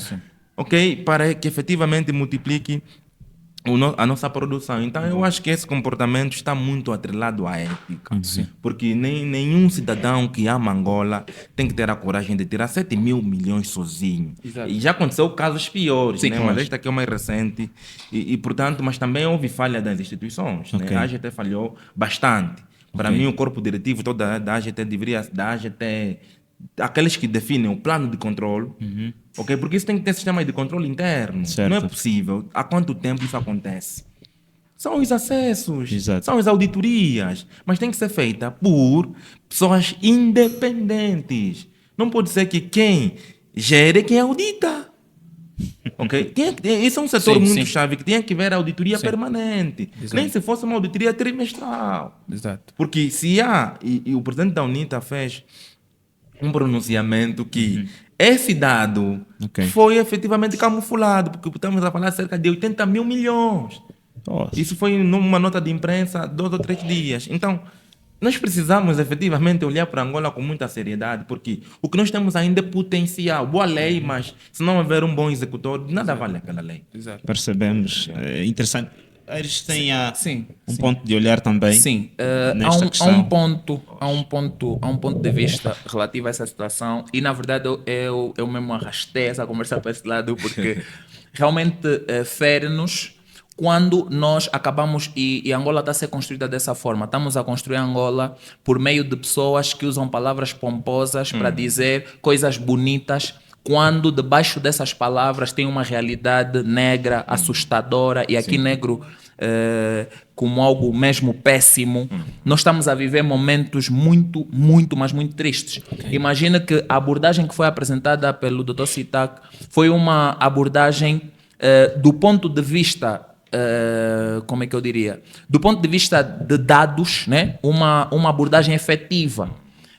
Ok? Para que efetivamente multiplique a nossa produção. Então eu acho que esse comportamento está muito atrelado à ética. Porque nenhum cidadão que ama Angola tem que ter a coragem de tirar 7 mil milhões sozinho. Exato. E já aconteceu casos piores, Sim, né? claro. Mas esta aqui é o mais recente. Portanto, mas também houve falha das instituições. Ok. Né? A AGT falhou bastante. Para mim, o corpo diretivo todo da AGT aqueles que definem o plano de controle, ok? Porque isso tem que ter sistema de controle interno. Certo. Não é possível. Há quanto tempo isso acontece? São os acessos, Exato. são as auditorias, mas tem que ser feita por pessoas independentes. Não pode ser que quem gere é quem audita. Ok? Esse é um setor muito chave que tem que ver a auditoria permanente. Exato. Nem se fosse uma auditoria trimestral. Exato. Porque se há, e o presidente da UNITA fez um pronunciamento que esse dado Ok. foi efetivamente camuflado, porque estamos a falar cerca de 80 mil milhões. Nossa. Isso foi numa nota de imprensa 2 ou 3 dias. Então, nós precisamos efetivamente olhar para Angola com muita seriedade, porque o que nós temos ainda é potencial. Boa lei, mas se não houver um bom executor, nada vale aquela lei. Exato. Percebemos. Interessante. Aires tem Sim, um sim. ponto de olhar também. Sim, nesta há um questão. ponto de vista relativo a essa situação e na verdade eu mesmo arrastei essa conversa para esse lado porque realmente fere-nos quando nós acabamos e Angola está a ser construída dessa forma. Estamos a construir Angola por meio de pessoas que usam palavras pomposas para dizer coisas bonitas quando debaixo dessas palavras tem uma realidade negra, assustadora e aqui negro como algo mesmo péssimo. Nós estamos a viver momentos muito, muito, mas muito tristes. Imagina que a abordagem que foi apresentada pelo Dr. Sitak foi uma abordagem do ponto de vista, como é que eu diria? Do ponto de vista de dados, né? Uma abordagem efetiva,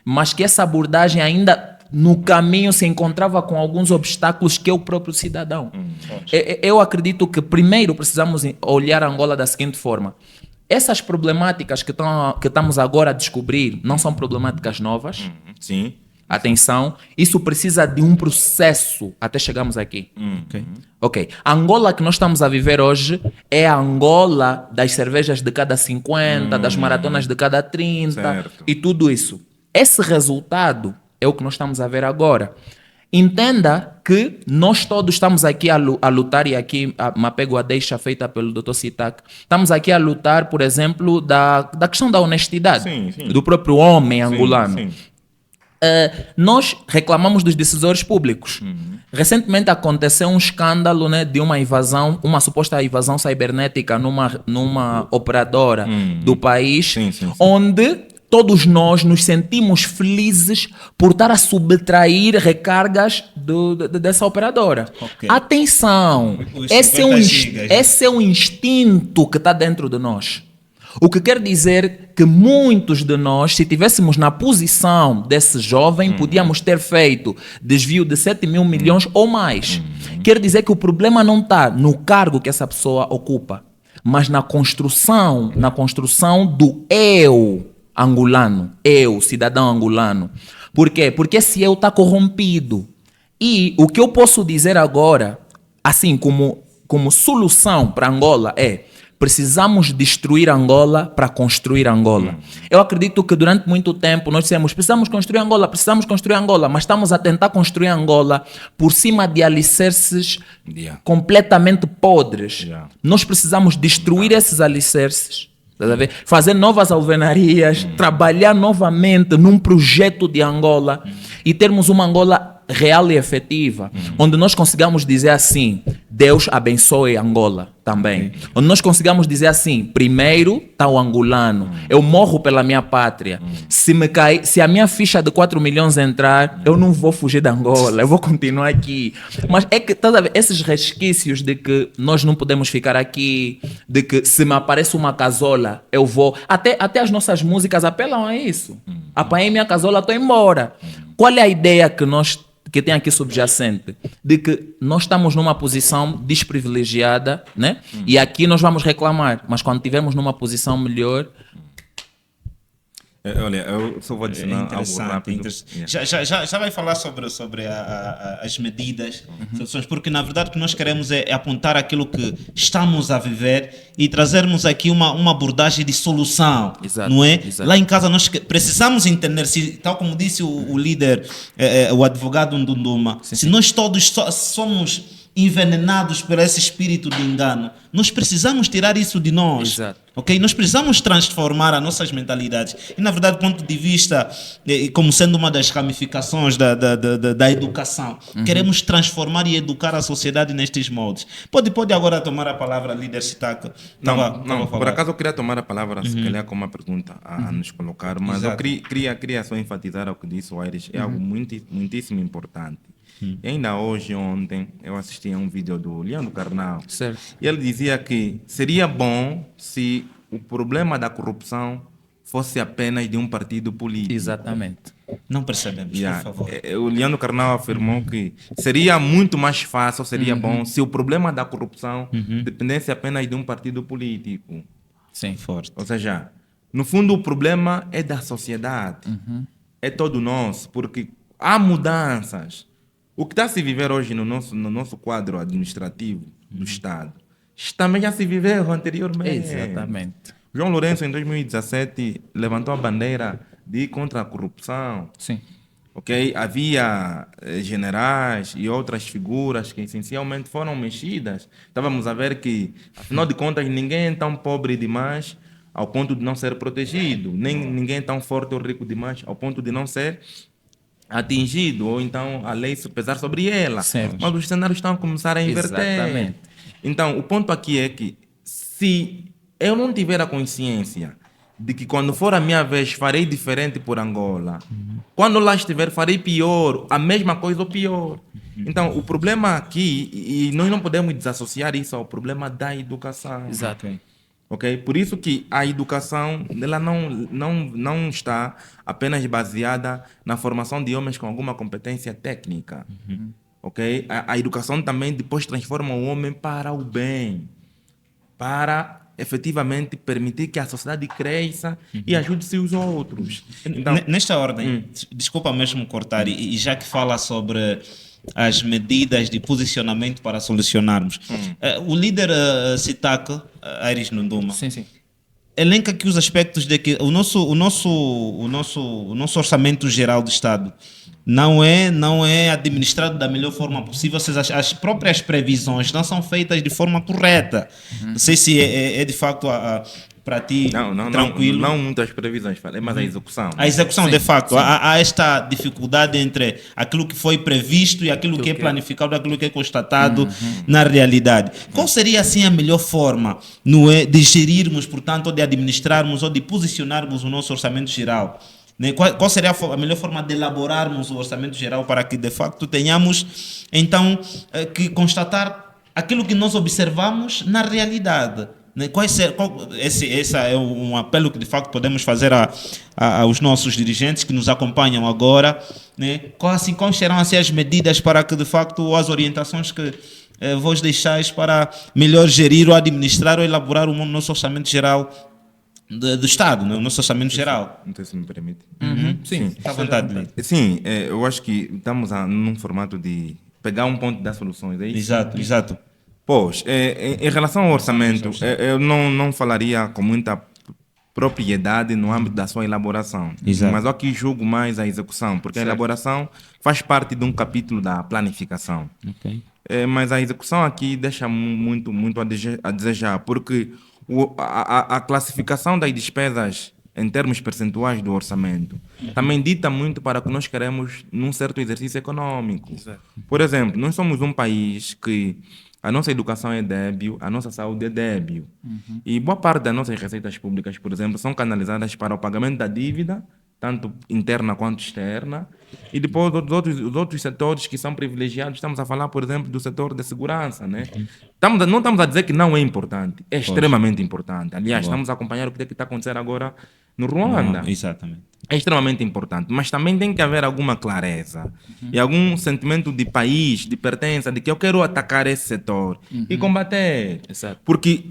mas que essa abordagem ainda no caminho se encontrava com alguns obstáculos que é o próprio cidadão. Eu acredito que primeiro precisamos olhar Angola da seguinte forma. Essas problemáticas que estamos agora a descobrir não são problemáticas novas. Sim. Atenção, isso precisa de um processo até chegarmos aqui. Ok. A Angola que nós estamos a viver hoje é a Angola das cervejas de cada 50, das maratonas de cada 30 Certo. e tudo isso. Esse resultado é o que nós estamos a ver agora. Entenda que nós todos estamos aqui a lutar, e aqui me apego a deixa feita pelo Dr. Sitak, estamos aqui a lutar, por exemplo, da questão da honestidade Sim, sim. do próprio homem angolano. Sim. Nós reclamamos dos decisores públicos. Recentemente aconteceu um escândalo, né, de uma invasão, uma suposta invasão cibernética numa operadora do país, Sim. onde todos nós nos sentimos felizes por estar a subtrair recargas dessa operadora. Ok. Atenção, Os esse 50 gigas, né? é um instinto que está dentro de nós. O que quer dizer que muitos de nós, se estivéssemos na posição desse jovem, podíamos ter feito desvio de 7 mil milhões ou mais. Quer dizer que o problema não está no cargo que essa pessoa ocupa, mas na construção do eu angolano, eu, cidadão angolano. Por quê? Porque esse eu está corrompido. E o que eu posso dizer agora, assim como solução para Angola é: precisamos destruir Angola para construir Angola. Eu acredito que durante muito tempo nós dissemos precisamos construir Angola, mas estamos a tentar construir Angola por cima de alicerces completamente podres. Nós precisamos destruir esses alicerces, tá a ver? Fazer novas alvenarias, trabalhar novamente num projeto de Angola e termos uma Angola real e efetiva, onde nós consigamos dizer assim: Deus abençoe Angola também. Onde nós consigamos dizer assim: primeiro está o angolano, eu morro pela minha pátria. Se a minha ficha de 4 milhões entrar, eu não vou fugir da Angola, eu vou continuar aqui. Mas é que, tá a ver, esses resquícios de que nós não podemos ficar aqui, de que se me aparece uma casola, eu vou. Até as nossas músicas apelam a isso. Apanhei minha casola, estou embora. Qual é a ideia que tem aqui subjacente? De que nós estamos numa posição desprivilegiada, né? E aqui nós vamos reclamar, mas quando estivermos numa posição melhor. Olha, eu só vou dizer algo rápido. Interessante. Já vai falar sobre as medidas, soluções, porque na verdade o que nós queremos é apontar aquilo que estamos a viver e trazermos aqui uma abordagem de solução. Exato, não é? exato. Lá em casa nós precisamos entender, tal como disse o líder, o advogado Ndunduma, se nós todos somos envenenados por esse espírito de engano, nós precisamos tirar isso de nós. Exato. Ok? Nós precisamos transformar as nossas mentalidades. E, na verdade, do ponto de vista, como sendo uma das ramificações da educação, queremos transformar e educar a sociedade nestes moldes. Pode agora tomar a palavra, líder Sitak. Não, por acaso eu queria tomar a palavra, se calhar, com uma pergunta a nos colocar, mas Exato. eu queria só enfatizar o que disse o Aires, é algo muitíssimo importante. E ainda hoje, ontem, eu assisti a um vídeo do Leandro Carnal. Certo. E ele dizia que seria bom se o problema da corrupção fosse apenas de um partido político. Exatamente. Não percebemos, Yeah. por favor. O Leandro Carnal afirmou que seria muito mais fácil, seria bom se o problema da corrupção dependesse apenas de um partido político. Sim. Forte. Ou seja, no fundo o problema é da sociedade, é todo nosso, porque há mudanças. O que está a se viver hoje no nosso quadro administrativo do Estado também já se viveu anteriormente. Exatamente. João Lourenço, em 2017, levantou a bandeira de ir contra a corrupção. Sim. Ok? Havia generais e outras figuras que essencialmente foram mexidas. Estávamos a ver que, afinal de contas, ninguém é tão pobre demais ao ponto de não ser protegido, nem ninguém é tão forte ou rico demais ao ponto de não ser atingido, ou então a lei pesar sobre ela. Certo. Mas os cenários estão a começar a inverter. Exatamente. Então, o ponto aqui é que se eu não tiver a consciência de que quando for a minha vez farei diferente por Angola, quando lá estiver farei pior, a mesma coisa ou pior. Então, o problema aqui, e nós não podemos desassociar isso ao problema da educação. Exato. Ok? Por isso que a educação ela não está apenas baseada na formação de homens com alguma competência técnica. Ok? A educação também depois transforma o homem para o bem, para efetivamente permitir que a sociedade cresça e ajude-se os outros. Então, Nesta ordem, desculpa mesmo cortar, e já que fala sobre as medidas de posicionamento para solucionarmos, o líder CITAC, Aires Nunduma, Sim. elenca aqui os aspectos de que o nosso orçamento geral do Estado não é administrado da melhor forma possível, ou seja, as próprias previsões não são feitas de forma correta. Não sei se é de facto para ti tranquilo. Não muitas previsões, é mais a execução. A execução, Sim, de facto, sim. há esta dificuldade entre aquilo que foi previsto e aquilo que é planificado, aquilo que é constatado na realidade. Qual seria, assim, a melhor forma de gerirmos, portanto, ou de administrarmos ou de posicionarmos o nosso orçamento geral? Né? Qual seria a melhor forma de elaborarmos o orçamento geral para que, de facto, tenhamos, então, que constatar aquilo que nós observamos na realidade? Né? Esse é um apelo que, de facto, podemos fazer aos nossos dirigentes que nos acompanham agora. Né? Quais serão assim, as medidas para que, de facto, as orientações que vos deixais para melhor gerir ou administrar ou elaborar o nosso orçamento geral do Estado, né? O nosso orçamento geral? Não sei se me permite. Sim. Está à vontade, Lito. Sim, eu acho que estamos num formato de pegar um ponto das soluções. É isso? Exato. Pois, em relação ao orçamento, eu não falaria com muita propriedade no âmbito da sua elaboração. Exato. Mas eu aqui julgo mais a execução, porque a elaboração faz parte de um capítulo da planificação. Ok. Mas a execução aqui deixa muito a desejar, porque a classificação das despesas em termos percentuais do orçamento também dita muito para o que nós queremos num certo exercício econômico. Exato. Por exemplo, nós somos um país que a nossa educação é débil, a nossa saúde é débil. E boa parte das nossas receitas públicas, por exemplo, são canalizadas para o pagamento da dívida, tanto interna quanto externa, e depois os outros setores que são privilegiados, estamos a falar, por exemplo, do setor da segurança. Né? Não estamos a dizer que não é importante, é extremamente importante. Aliás, estamos a acompanhar o que está acontecendo agora no Ruanda. Exatamente. É extremamente importante, mas também tem que haver alguma clareza e algum sentimento de país, de pertença, de que eu quero atacar esse setor e combater. Exato. Porque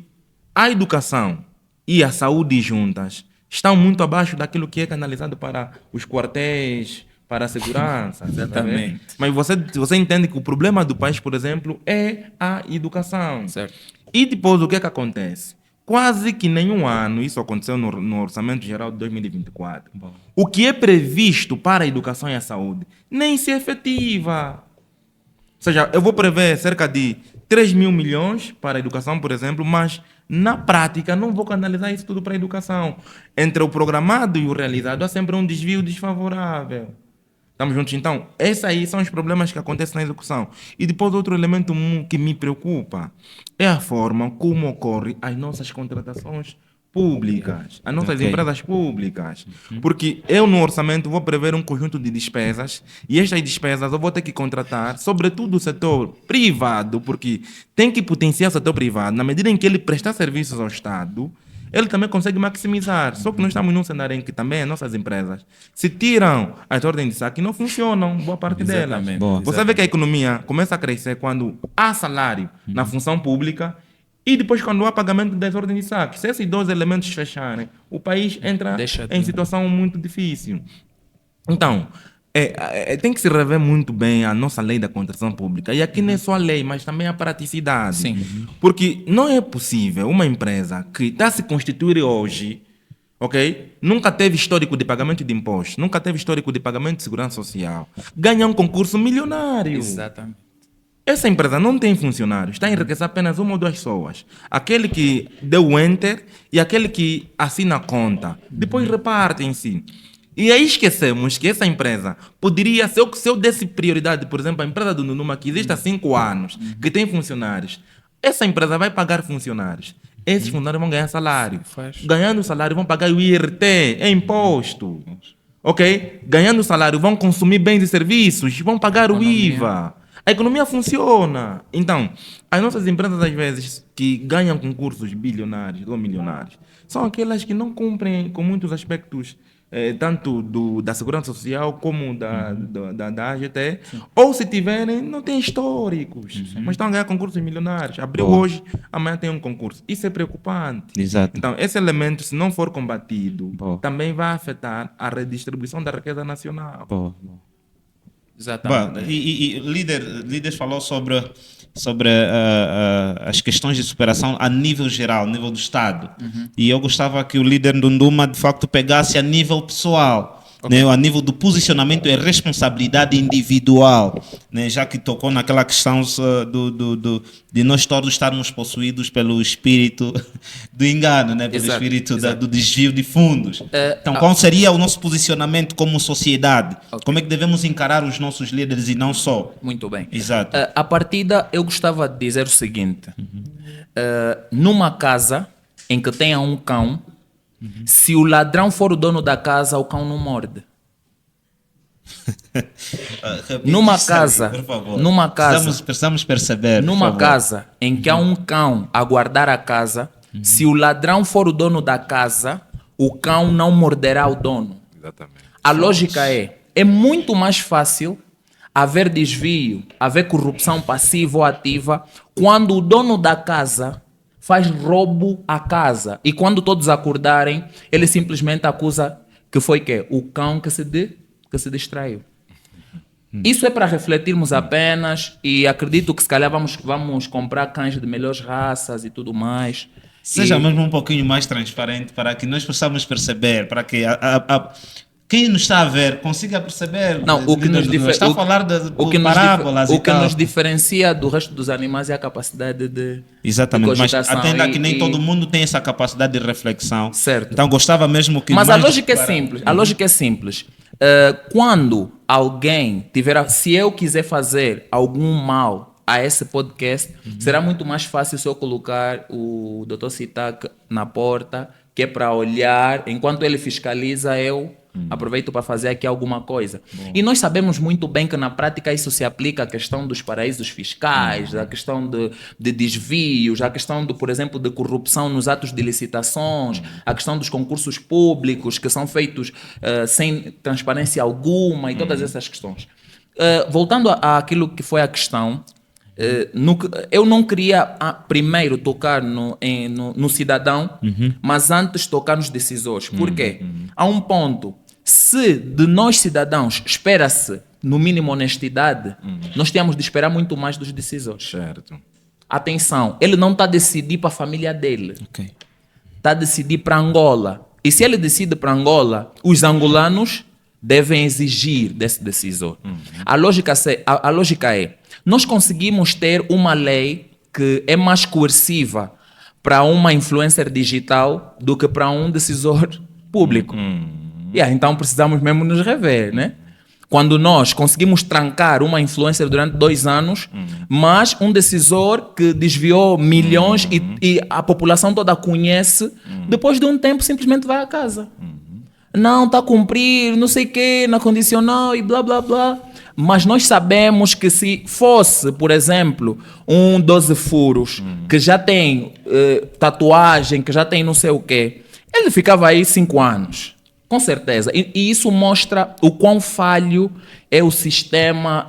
a educação e a saúde juntas estão muito abaixo daquilo que é canalizado para os quartéis, para a segurança. Exatamente. Mas você entende que o problema do país, por exemplo, é a educação. Certo. E depois o que é que acontece? Quase que nenhum ano, isso aconteceu no Orçamento Geral de 2024, o que é previsto para a educação e a saúde nem se efetiva. Ou seja, eu vou prever cerca de 3 mil milhões para a educação, por exemplo, mas na prática não vou canalizar isso tudo para a educação. Entre o programado e o realizado há sempre um desvio desfavorável. Estamos juntos? Então, esses aí são os problemas que acontecem na execução. E depois outro elemento que me preocupa é a forma como ocorrem as nossas contratações públicas, as nossas empresas públicas. Porque eu no orçamento vou prever um conjunto de despesas e estas despesas eu vou ter que contratar, sobretudo o setor privado, porque tem que potenciar o setor privado. Na medida em que ele prestar serviços ao Estado, ele também consegue maximizar. Só que nós estamos num cenário em que também as nossas empresas se tiram as ordens de saque e não funcionam, boa parte delas. Boa. Você vê que a economia começa a crescer quando há salário na função pública e depois quando há pagamento das ordens de saque. Se esses dois elementos fecharem, o país entra em situação muito difícil. Então, Tem que se rever muito bem a nossa lei da contratação pública. E aqui não é só a lei, mas também a praticidade. Sim. Porque não é possível uma empresa que está a se constituir hoje, ok? Nunca teve histórico de pagamento de impostos, nunca teve histórico de pagamento de segurança social, ganha um concurso milionário. Exatamente. Essa empresa não tem funcionários, está a enriquecer apenas uma ou duas pessoas. Aquele que deu o enter e aquele que assina a conta. Depois repartem-se. E aí esquecemos que essa empresa poderia, se eu desse prioridade, por exemplo, a empresa do Nunuma, que existe há 5 anos, que tem funcionários, essa empresa vai pagar funcionários. Esses funcionários vão ganhar salário. Ganhando salário, vão pagar o IRT, é imposto. Ok? Ganhando salário, vão consumir bens e serviços, vão pagar o IVA. A economia funciona. Então, as nossas empresas, às vezes, que ganham concursos bilionários ou milionários, são aquelas que não cumprem com muitos aspectos, tanto da segurança social como da AGT, ou se tiverem, não têm históricos, mas estão a ganhar concursos milionários. Abriu hoje, amanhã tem um concurso. Isso é preocupante. Exato. Então, esse elemento, se não for combatido, também vai afetar a redistribuição da riqueza nacional. Exatamente. Bom, e líder falou sobre as questões de superação a nível geral, nível do Estado. E eu gostava que o líder Ndunduma, de facto, pegasse a nível pessoal. Né, a nível do posicionamento e responsabilidade individual, né, já que tocou naquela questão de nós todos estarmos possuídos pelo espírito do engano, né, pelo espírito do desvio de fundos. Então, qual seria o nosso posicionamento como sociedade? Como é que devemos encarar os nossos líderes e não só? Muito bem. Exato. A partida, eu gostava de dizer o seguinte: numa casa em que tenha um cão, se o ladrão for o dono da casa, o cão não morde. Numa casa, precisamos perceber. Numa casa em que há um cão a guardar a casa, se o ladrão for o dono da casa, o cão não morderá o dono. Exatamente. A lógica é muito mais fácil haver desvio, haver corrupção passiva ou ativa, quando o dono da casa faz roubo à casa. E quando todos acordarem, ele simplesmente acusa que foi o cão que se distraiu. Isso é para refletirmos apenas, e acredito que se calhar vamos comprar cães de melhores raças e tudo mais. Seja mesmo um pouquinho mais transparente para que nós possamos perceber, para que quem nos está a ver consiga perceber. Não, o que nos está a falar de parábolas o que nos diferencia do resto dos animais é a capacidade de exatamente, de mas atenda que nem todo mundo tem essa capacidade de reflexão. Certo. Então gostava mesmo que... Mas a lógica é simples. A lógica é simples. Quando alguém se eu quiser fazer algum mal a esse podcast, será muito mais fácil se eu colocar o Dr. Sitak na porta, que é para olhar, enquanto ele fiscaliza, eu aproveito para fazer aqui alguma coisa. E nós sabemos muito bem que na prática isso se aplica à questão dos paraísos fiscais, à questão de desvios, à questão, por exemplo, de corrupção nos atos de licitações, à questão dos concursos públicos que são feitos sem transparência alguma e todas essas questões. Voltando àquilo que foi a questão, eu não queria primeiro tocar no cidadão, mas antes tocar nos decisores. Por quê? Há um ponto. Se de nós cidadãos espera-se, no mínimo, honestidade, nós temos de esperar muito mais dos decisores. Certo. Atenção, ele não está a decidir para a família dele. Está a decidir para Angola. E se ele decide para Angola, os angolanos devem exigir desse decisor. A lógica é, nós conseguimos ter uma lei que é mais coerciva para uma influencer digital do que para um decisor público. Então precisamos mesmo nos rever, né? Quando nós conseguimos trancar uma influencer durante 2 anos, mas um decisor que desviou milhões e a população toda conhece, depois de um tempo simplesmente vai à casa. Não, está a cumprir, não sei o quê, na condicional e blá, blá, blá. Mas nós sabemos que se fosse, por exemplo, um 12 furos, que já tem tatuagem, que já tem não sei o quê, ele ficava aí 5 anos. Com certeza. E isso mostra o quão falho é o sistema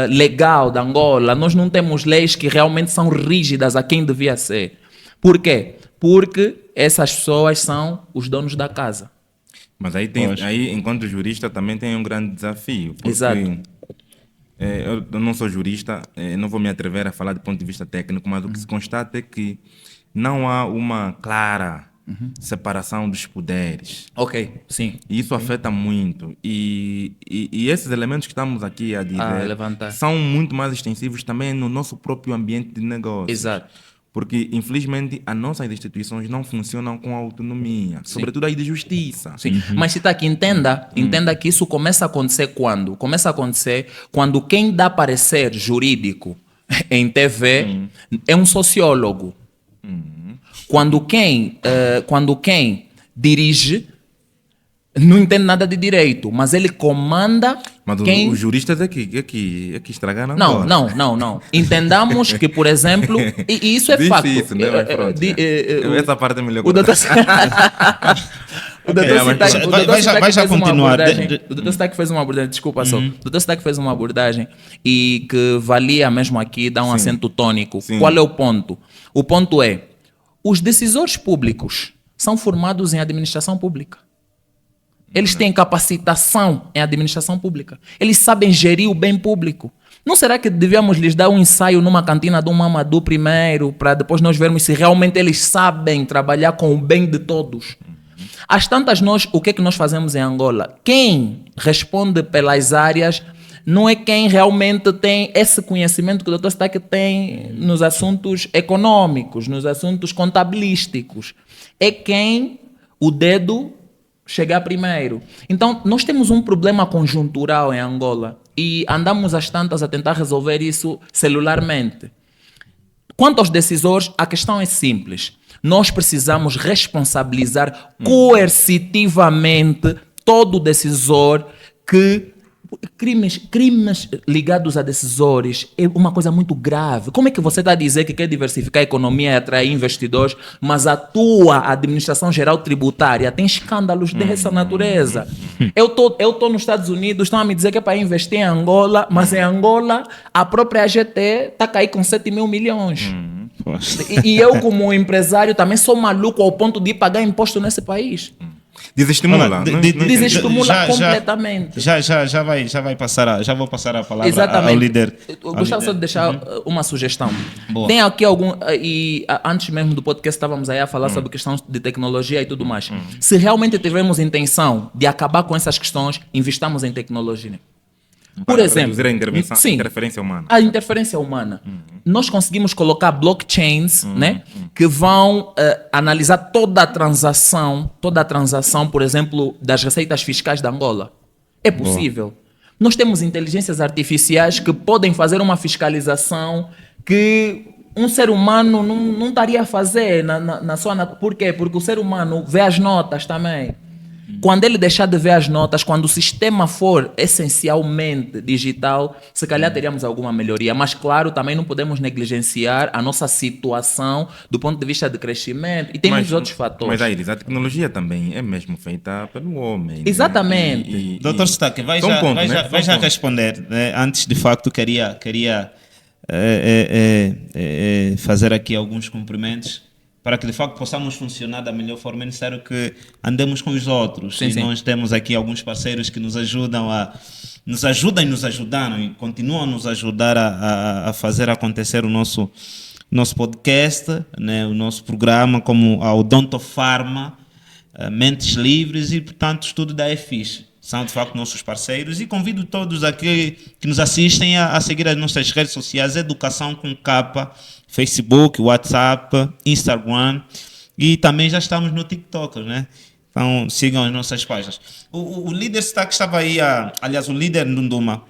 legal da Angola. Nós não temos leis que realmente são rígidas a quem devia ser. Por quê? Porque essas pessoas são os donos da casa. Mas Pois. aí, enquanto jurista, também tem um grande desafio. Porque, Exato. eu não sou jurista, não vou me atrever a falar do ponto de vista técnico, mas o que se constata é que não há uma clara separação dos poderes. Ok, sim. E isso afeta muito. E esses elementos que estamos aqui a dizer levantar. são muito mais extensivos também no nosso próprio ambiente de negócios. Exato. Porque, infelizmente, as nossas instituições não funcionam com autonomia, sobretudo aí de justiça. Sim. Mas se tá aqui, entenda que isso começa a acontecer quando? Começa a acontecer quando quem dá parecer jurídico em TV é um sociólogo. Quando quem dirige não entende nada de direito, mas ele comanda Mas quem... os juristas é que estragaram Não, agora. não. Entendamos que, por exemplo, e isso é Disse facto. isso, né? Mas pronto, essa parte é melhor. O doutor O doutor Ok, mas Sitac- o vai doutor já- Sitac vai já fez uma continuar. abordagem- De- O doutor Sitac fez uma abordagem, desculpa só. O doutor Sitac fez uma abordagem e que valia mesmo aqui dar um acento tônico. Sim. Qual é o ponto? O ponto é, os decisores públicos são formados em administração pública. Eles têm capacitação em administração pública. Eles sabem gerir o bem público. Não será que devíamos lhes dar um ensaio numa cantina do Mamadou primeiro, para depois nós vermos se realmente eles sabem trabalhar com o bem de todos? Às tantas, o que é que nós fazemos em Angola? Quem responde pelas áreas não é quem realmente tem esse conhecimento que o Dr. Sitac tem nos assuntos econômicos, nos assuntos contabilísticos. É quem o dedo chegar primeiro. Então, nós temos um problema conjuntural em Angola e andamos às tantas a tentar resolver isso celularmente. Quanto aos decisores, a questão é simples. Nós precisamos responsabilizar coercitivamente todo decisor que... Crimes ligados a decisores é uma coisa muito grave. Como é que você está a dizer que quer diversificar a economia e atrair investidores, mas a tua administração geral tributária tem escândalos dessa natureza? Eu tô nos Estados Unidos, estão a me dizer que é para investir em Angola, mas em Angola a própria AGT está a cair com 7 mil milhões. E eu, como empresário, também sou maluco ao ponto de ir pagar imposto nesse país. Desestimula. Olha, Desestimula completamente. Já vou passar a palavra Exatamente. ao líder. Eu gostava só de deixar uma sugestão. Boa. Tem aqui antes mesmo do podcast estávamos aí a falar sobre questões de tecnologia e tudo mais. Se realmente tivermos intenção de acabar com essas questões, investamos em tecnologia. Por Para exemplo, reduzir a intervenção, sim, interferência humana. a interferência humana. Nós conseguimos colocar blockchains, né, que vão analisar toda a transação, por exemplo, das receitas fiscais da Angola. É possível. Nós temos inteligências artificiais que podem fazer uma fiscalização que um ser humano não estaria a fazer na sua... Por quê? Porque o ser humano vê as notas também. Quando ele deixar de ver as notas, quando o sistema for essencialmente digital, se calhar teríamos alguma melhoria. Mas, claro, também não podemos negligenciar a nossa situação do ponto de vista de crescimento. E tem muitos outros fatores. Mas, Aires, a tecnologia também é mesmo feita pelo homem. né? Exatamente. Dr. Sitac, vai Só um já, ponto, vai né? já, Só vai um já ponto. responder. Né? Antes, de facto, queria fazer aqui alguns cumprimentos para que, de facto, possamos funcionar da melhor forma. É necessário que andemos com os outros. Sim, e sim. nós temos aqui alguns parceiros que nos ajudam nos ajudaram e continuam a nos ajudar a fazer acontecer o nosso podcast, né? O nosso programa, como a Odonto Pharma, Mentes Livres e, portanto, Estudo da EFIS. São, de facto, nossos parceiros e convido todos aqui que nos assistem a seguir as nossas redes sociais, Educação com Capa, Facebook, WhatsApp, Instagram e também já estamos no TikTok, né? Então sigam as nossas páginas. O líder que estava aí, aliás, o líder Ndunduma,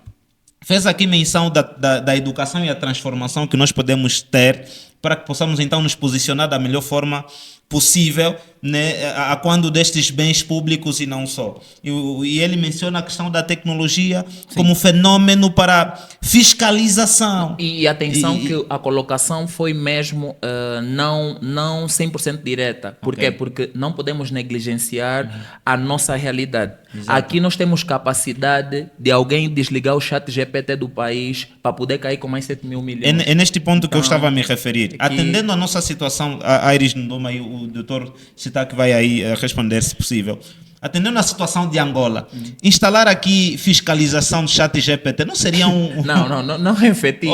fez aqui menção da educação e a transformação que nós podemos ter para que possamos então nos posicionar da melhor forma possível, né, a quando destes bens públicos e não só. E ele menciona a questão da tecnologia como fenômeno para fiscalização. E atenção que a colocação foi mesmo não 100% direta. Por quê? Porque não podemos negligenciar a nossa realidade. Aqui nós temos capacidade de alguém desligar o chat GPT do país para poder cair com mais 7 mil milhões. É neste ponto que eu estava a me referir. aqui- Atendendo à nossa situação, a Iris Ndoma e o doutor Sitac vai aí responder, se possível. atendendo à situação de Angola, instalar aqui fiscalização do chat GPT não seria Não é efetivo.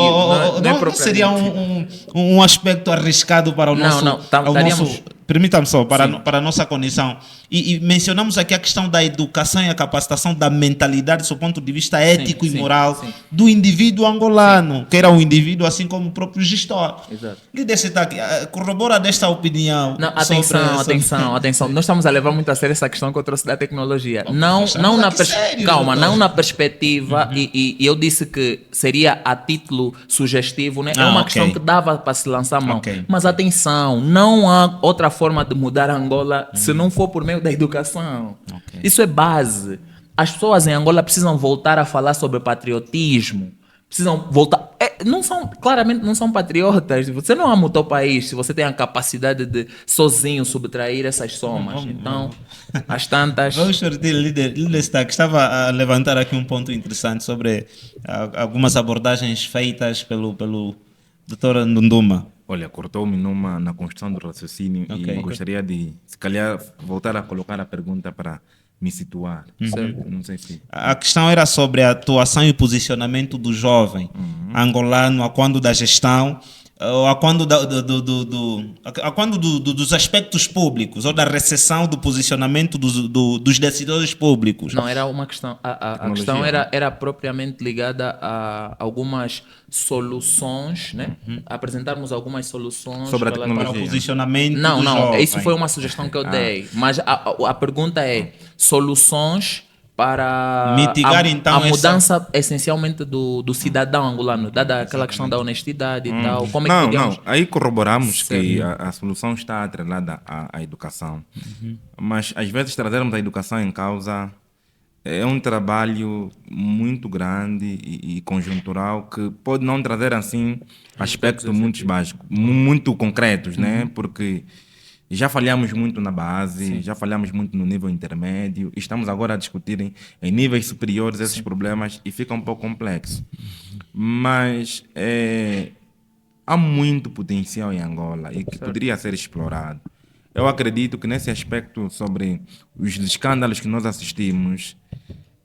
não seria um aspecto arriscado para o nosso... Permita-me só, para a nossa condição. E mencionamos aqui a questão da educação e a capacitação da mentalidade, do seu ponto de vista ético e moral do indivíduo angolano, que era um indivíduo assim como o próprio gestor. Exato. Líder Setac, corrobora desta opinião. Não, atenção. Nós estamos a levar muito a sério essa questão que eu trouxe da tecnologia. Não na perspectiva, e eu disse que seria a título sugestivo, né? É uma questão que dava para se lançar a mão. Mas atenção, não há outra forma de mudar Angola se não for por meio da educação. Isso é base. As pessoas em Angola precisam voltar a falar sobre patriotismo. Precisam voltar. Claramente não são patriotas. Você não ama o teu país se você tem a capacidade de sozinho subtrair essas somas. Então, as tantas. Vamos sortir, líder Stack. Estava a levantar aqui um ponto interessante sobre algumas abordagens feitas pelo Dr. Ndunduma. Olha, cortou-me na construção do raciocínio e gostaria de, se calhar, voltar a colocar a pergunta para me situar. Não sei se... A questão era sobre a atuação e posicionamento do jovem angolano a quando da gestão, ou a quando dos aspectos públicos, ou da recessão do posicionamento dos decisores públicos. Não, era uma questão. A questão era propriamente ligada a algumas soluções, né? Apresentarmos algumas soluções sobre a tecnologia. Para o posicionamento do Não, jovem. isso foi uma sugestão que eu dei. Mas a pergunta é: soluções para mitigar então a mudança essencialmente do cidadão angolano, dada aquela questão da honestidade e tal. Como é que podemos... Aí corroboramos que a solução está atrelada à educação. Mas às vezes trazermos a educação em causa é um trabalho muito grande e conjuntural que pode não trazer assim aspectos muito concretos, né? Porque já falhamos muito na base, já falhamos muito no nível intermédio, e estamos agora a discutir em níveis superiores esses problemas e fica um pouco complexo. Mas há muito potencial em Angola e que poderia ser explorado. Eu acredito que nesse aspecto sobre os escândalos que nós assistimos,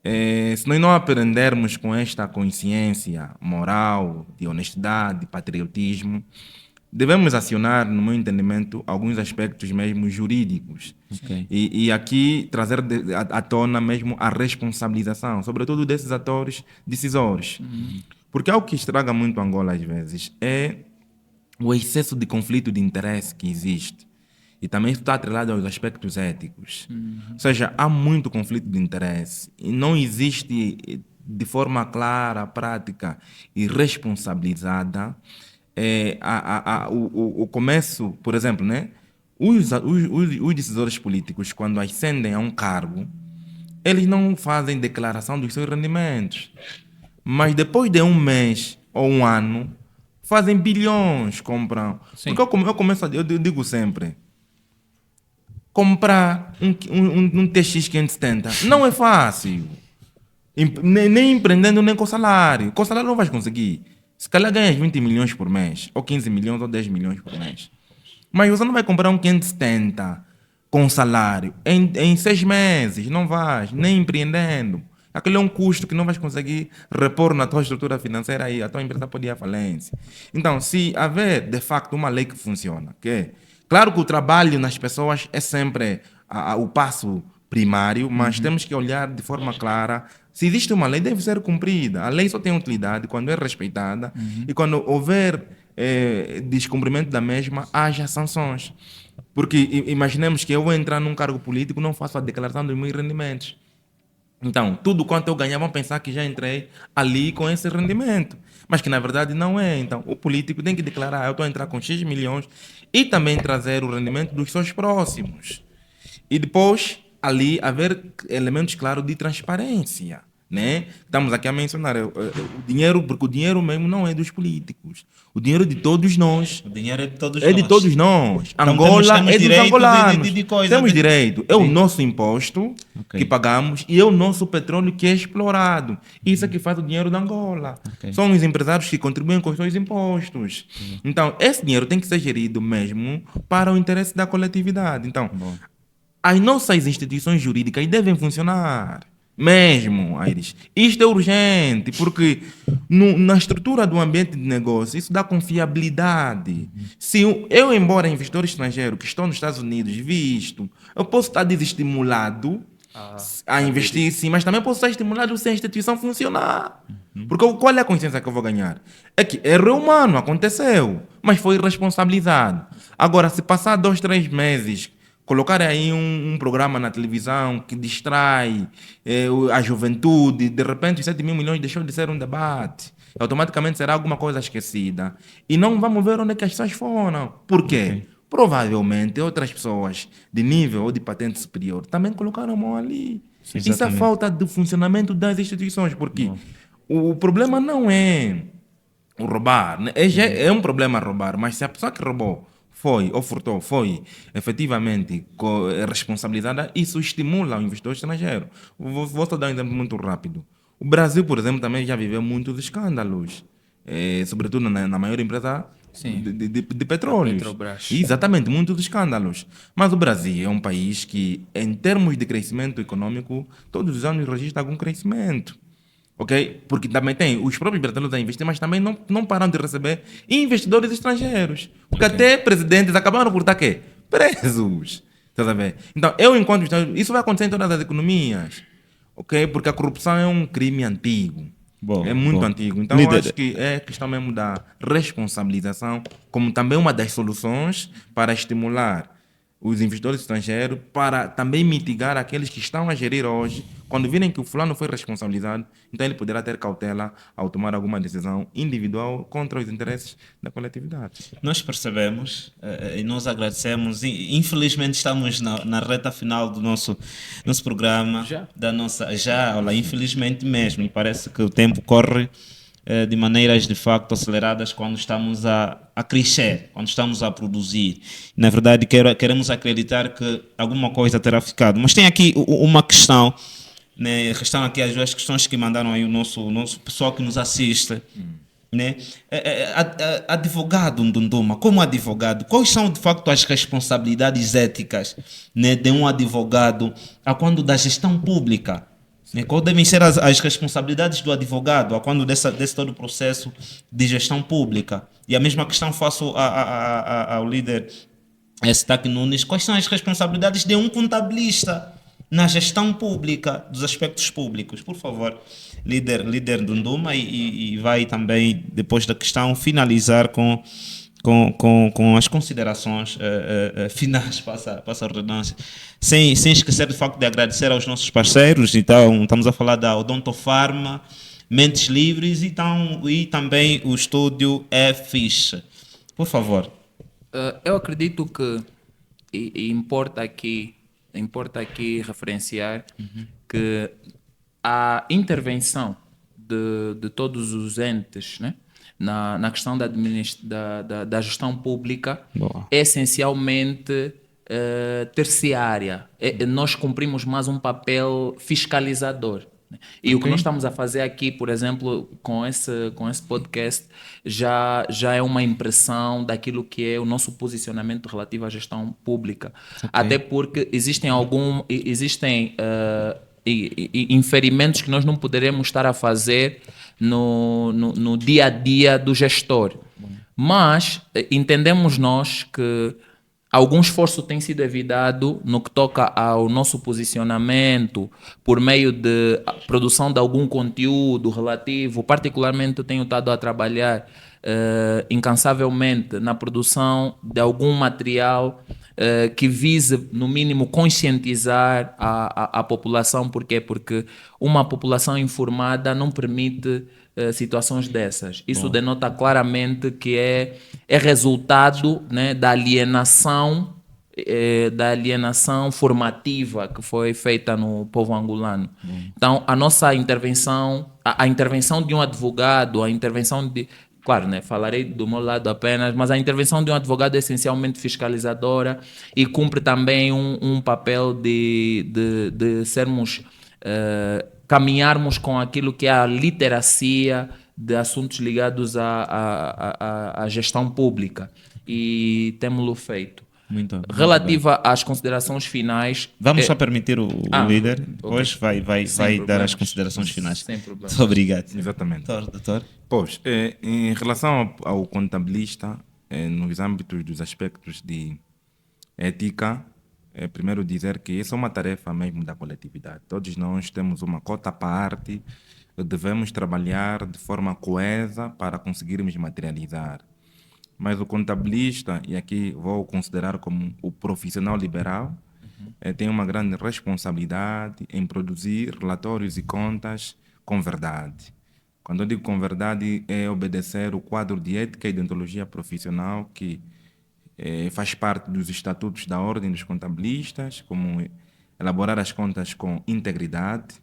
se nós não aprendermos com esta consciência moral, de honestidade, de patriotismo, devemos acionar, no meu entendimento, alguns aspectos mesmo jurídicos. E aqui trazer à tona mesmo a responsabilização, sobretudo desses atores decisores. Porque algo que estraga muito Angola às vezes é o excesso de conflito de interesse que existe. E também está atrelado aos aspectos éticos. Ou seja, há muito conflito de interesse e não existe de forma clara, prática e responsabilizada o começo, por exemplo, né? Os decisores políticos, quando ascendem a um cargo, eles não fazem declaração dos seus rendimentos. Mas depois de um mês ou um ano, fazem bilhões, compram. Sim. Porque eu digo sempre, comprar um TX 570 não é fácil. Nem empreendendo, nem com salário. Com salário não vais conseguir. Se calhar ganhas 20 milhões por mês, ou 15 milhões, ou 10 milhões por mês. Mas você não vai comprar um 570 com salário em 6 meses, não vais, nem empreendendo. Aquele é um custo que não vais conseguir repor na tua estrutura financeira e a tua empresa pode ir à falência. Então, se haver, de facto, uma lei que funciona, claro que o trabalho nas pessoas é sempre o passo primário, mas temos que olhar de forma clara. Se existe uma lei, deve ser cumprida. A lei só tem utilidade quando é respeitada e quando houver descumprimento da mesma, haja sanções. Porque imaginemos que eu vou entrar num cargo político, não faço a declaração dos meus rendimentos. Então, tudo quanto eu ganhar, vão pensar que já entrei ali com esse rendimento. Mas que na verdade não é. Então, o político tem que declarar, eu estou a entrar com X milhões e também trazer o rendimento dos seus próximos. E depois, ali, haver elementos claros de transparência. Né? Estamos aqui a mencionar o dinheiro, porque o dinheiro mesmo não é dos políticos. O dinheiro é de todos nós. O dinheiro é de todos nós. É de todos nós. Então, Angola temos é dos angolanos. Temos direito. É o nosso imposto que pagamos e é o nosso petróleo que é explorado. Isso é que faz o dinheiro da Angola. São os empresários que contribuem com os seus impostos. Então, esse dinheiro tem que ser gerido mesmo para o interesse da coletividade. Então, as nossas instituições jurídicas devem funcionar. Mesmo, Aires. Isto é urgente, porque na estrutura do ambiente de negócio, isso dá confiabilidade. Se eu, embora investidor estrangeiro que estou nos Estados Unidos, visto, eu posso estar desestimulado a investir, sim, mas também posso estar estimulado se a instituição funcionar. Porque qual é a consciência que eu vou ganhar? É que erro humano, aconteceu, mas foi responsabilizado. Agora, se passar 2, 3 meses, colocar aí um programa na televisão que distrai a juventude, de repente os 7 mil milhões deixou de ser um debate. Automaticamente será alguma coisa esquecida. E não vamos ver onde é que as pessoas foram. Por quê? Okay. Provavelmente outras pessoas de nível ou de patente superior também colocaram a mão ali. Exatamente. Isso é falta de funcionamento das instituições, porque o problema não é o roubar. É um problema roubar, mas se a pessoa que roubou foi, ou furtou, foi efetivamente responsabilizada, isso estimula o investidor estrangeiro. Vou só dar um exemplo muito rápido. O Brasil, por exemplo, também já viveu muitos escândalos, sobretudo na maior empresa de petróleo. Exatamente, muitos escândalos. Mas o Brasil é um país que, em termos de crescimento econômico, todos os anos registra algum crescimento. Okay? Porque também tem os próprios brasileiros a investir, mas também não param de receber investidores estrangeiros. Porque até presidentes acabaram por estar quê? Presos. Tá sabendo? Então, enquanto isso vai acontecer em todas as economias. Okay? Porque a corrupção é um crime antigo. É muito antigo. Então, eu acho que é questão mesmo da responsabilização, como também uma das soluções para estimular os investidores estrangeiros, para também mitigar aqueles que estão a gerir hoje. Quando virem que o fulano foi responsabilizado, então ele poderá ter cautela ao tomar alguma decisão individual contra os interesses da coletividade. Nós percebemos e nós agradecemos. Infelizmente estamos na reta final do nosso programa. Olha, infelizmente mesmo. Parece que o tempo corre de maneiras de facto aceleradas quando estamos a crescer, quando estamos a produzir. Na verdade, queremos acreditar que alguma coisa terá ficado. Mas tem aqui uma questão, né? Estão aqui as duas questões que mandaram aí o nosso pessoal que nos assiste. Né? Advogado Ndunduma, como advogado, quais são de facto as responsabilidades éticas, né, de um advogado a quando da gestão pública? Quais devem ser as responsabilidades do advogado a quando desse todo o processo de gestão pública? E a mesma questão faço ao líder Eustáquio Nunes. Quais são as responsabilidades de um contabilista na gestão pública, dos aspectos públicos? Por favor, líder Ndunduma, e vai também, depois da questão, finalizar com as considerações finais, passa a redundância, sem esquecer de facto de agradecer aos nossos parceiros. Então, estamos a falar da Odontofarma, Mentes Livres e também o estúdio Fish. Por favor. Eu acredito que importa aqui referenciar que a intervenção de todos os entes, né, na questão da gestão pública é essencialmente terciária. Nós cumprimos mais um papel fiscalizador. E o que nós estamos a fazer aqui, por exemplo, com esse podcast, já é uma impressão daquilo que é o nosso posicionamento relativo à gestão pública. Até porque existem inferimentos que nós não poderemos estar a fazer no dia a dia do gestor. Mas entendemos nós que algum esforço tem sido evitado no que toca ao nosso posicionamento por meio de produção de algum conteúdo relativo. Particularmente eu tenho estado a trabalhar incansavelmente na produção de algum material que vise, no mínimo, conscientizar a população. Por quê? Porque uma população informada não permite situações dessas. Isso denota claramente que é resultado, né, da alienação formativa que foi feita no povo angolano. Então, a nossa intervenção, a intervenção de um advogado, a intervenção de... Claro, né, falarei do meu lado apenas, mas a intervenção de um advogado é essencialmente fiscalizadora e cumpre também um papel de sermos... caminharmos com aquilo que é a literacia de assuntos ligados à gestão pública. E temos-lo feito. Muito Relativa às considerações finais, Vamos só permitir o líder, ok. depois vai Sem dar as problemas. considerações finais. Sem problemas. Muito obrigado. Exatamente. Doutor. Pois, em relação ao contabilista, nos âmbitos dos aspectos de ética, primeiro dizer que isso é uma tarefa mesmo da coletividade. Todos nós temos uma cota à parte, devemos trabalhar de forma coesa para conseguirmos materializar. Mas o contabilista, e aqui vou considerar como o profissional liberal, tem uma grande responsabilidade em produzir relatórios e contas com verdade. Quando eu digo com verdade, é obedecer o quadro de ética e deontologia profissional que faz parte dos estatutos da Ordem dos Contabilistas, como elaborar as contas com integridade,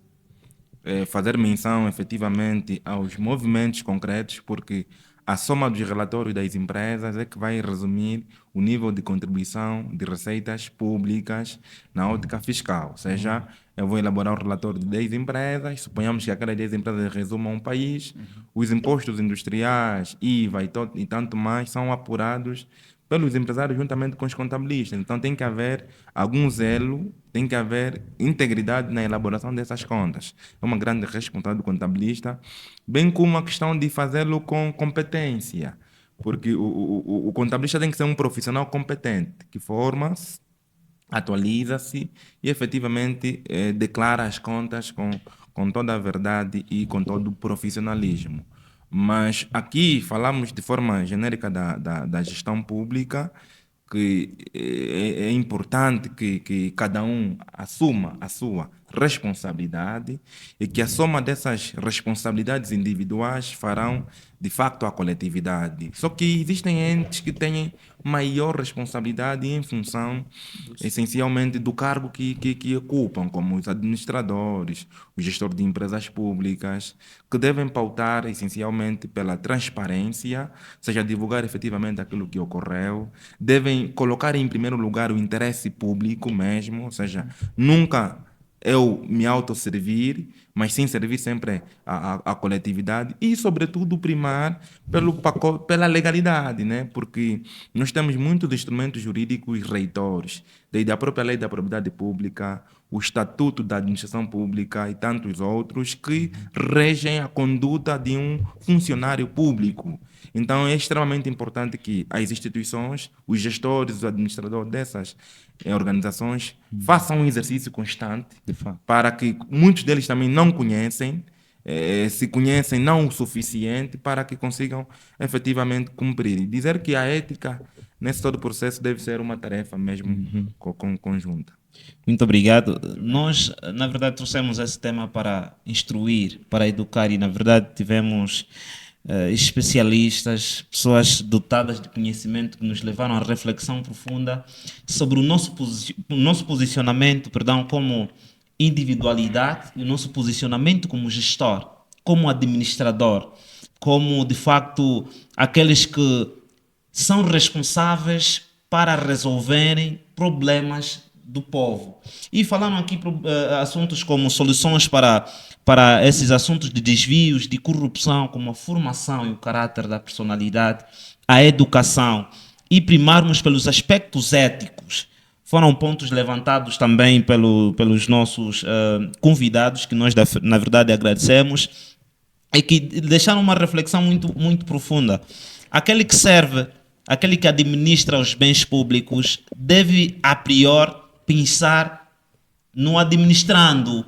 fazer menção efetivamente aos movimentos concretos, porque a soma dos relatórios das empresas é que vai resumir o nível de contribuição de receitas públicas na ótica fiscal. Ou seja, eu vou elaborar um relatório de 10 empresas, suponhamos que aquelas 10 empresas resumam um país, os impostos industriais, IVA e tanto mais são apurados pelos empresários juntamente com os contabilistas. Então tem que haver algum zelo, tem que haver integridade na elaboração dessas contas. É uma grande responsabilidade do contabilista, bem como a questão de fazê-lo com competência, porque o contabilista tem que ser um profissional competente, que forma-se, atualiza-se e efetivamente declara as contas com toda a verdade e com todo o profissionalismo. Mas aqui falamos de forma genérica da gestão pública, que é importante que cada um assuma a sua responsabilidade e que a soma dessas responsabilidades individuais farão de facto a coletividade. Só que existem entes que têm maior responsabilidade em função essencialmente do cargo que ocupam, como os administradores, o gestor de empresas públicas, que devem pautar essencialmente pela transparência, ou seja, divulgar efetivamente aquilo que ocorreu, devem colocar em primeiro lugar o interesse público mesmo, ou seja, nunca eu me autosservir, mas sim servir sempre a coletividade e, sobretudo, primar pela legalidade, né? Porque nós temos muitos instrumentos jurídicos reitores, desde a própria lei da propriedade pública, o Estatuto da Administração Pública e tantos outros que regem a conduta de um funcionário público. Então, é extremamente importante que as instituições, os gestores, os administradores dessas organizações façam um exercício constante para que muitos deles também não conhecem, se conhecem não o suficiente para que consigam efetivamente cumprir. E dizer que a ética nesse todo o processo deve ser uma tarefa mesmo conjunta. Muito obrigado. Nós, na verdade, trouxemos esse tema para instruir, para educar e, na verdade, tivemos especialistas, pessoas dotadas de conhecimento que nos levaram à reflexão profunda sobre o nosso posicionamento, como individualidade e o nosso posicionamento como gestor, como administrador, como, de facto, aqueles que são responsáveis para resolverem problemas do povo. E falaram aqui assuntos como soluções para esses assuntos de desvios, de corrupção, como a formação e o caráter da personalidade, a educação e primarmos pelos aspectos éticos. Foram pontos levantados também pelos nossos convidados, que nós, na verdade, agradecemos, e que deixaram uma reflexão muito, muito profunda. Aquele que serve, aquele que administra os bens públicos, deve, a priori, pensar no administrando,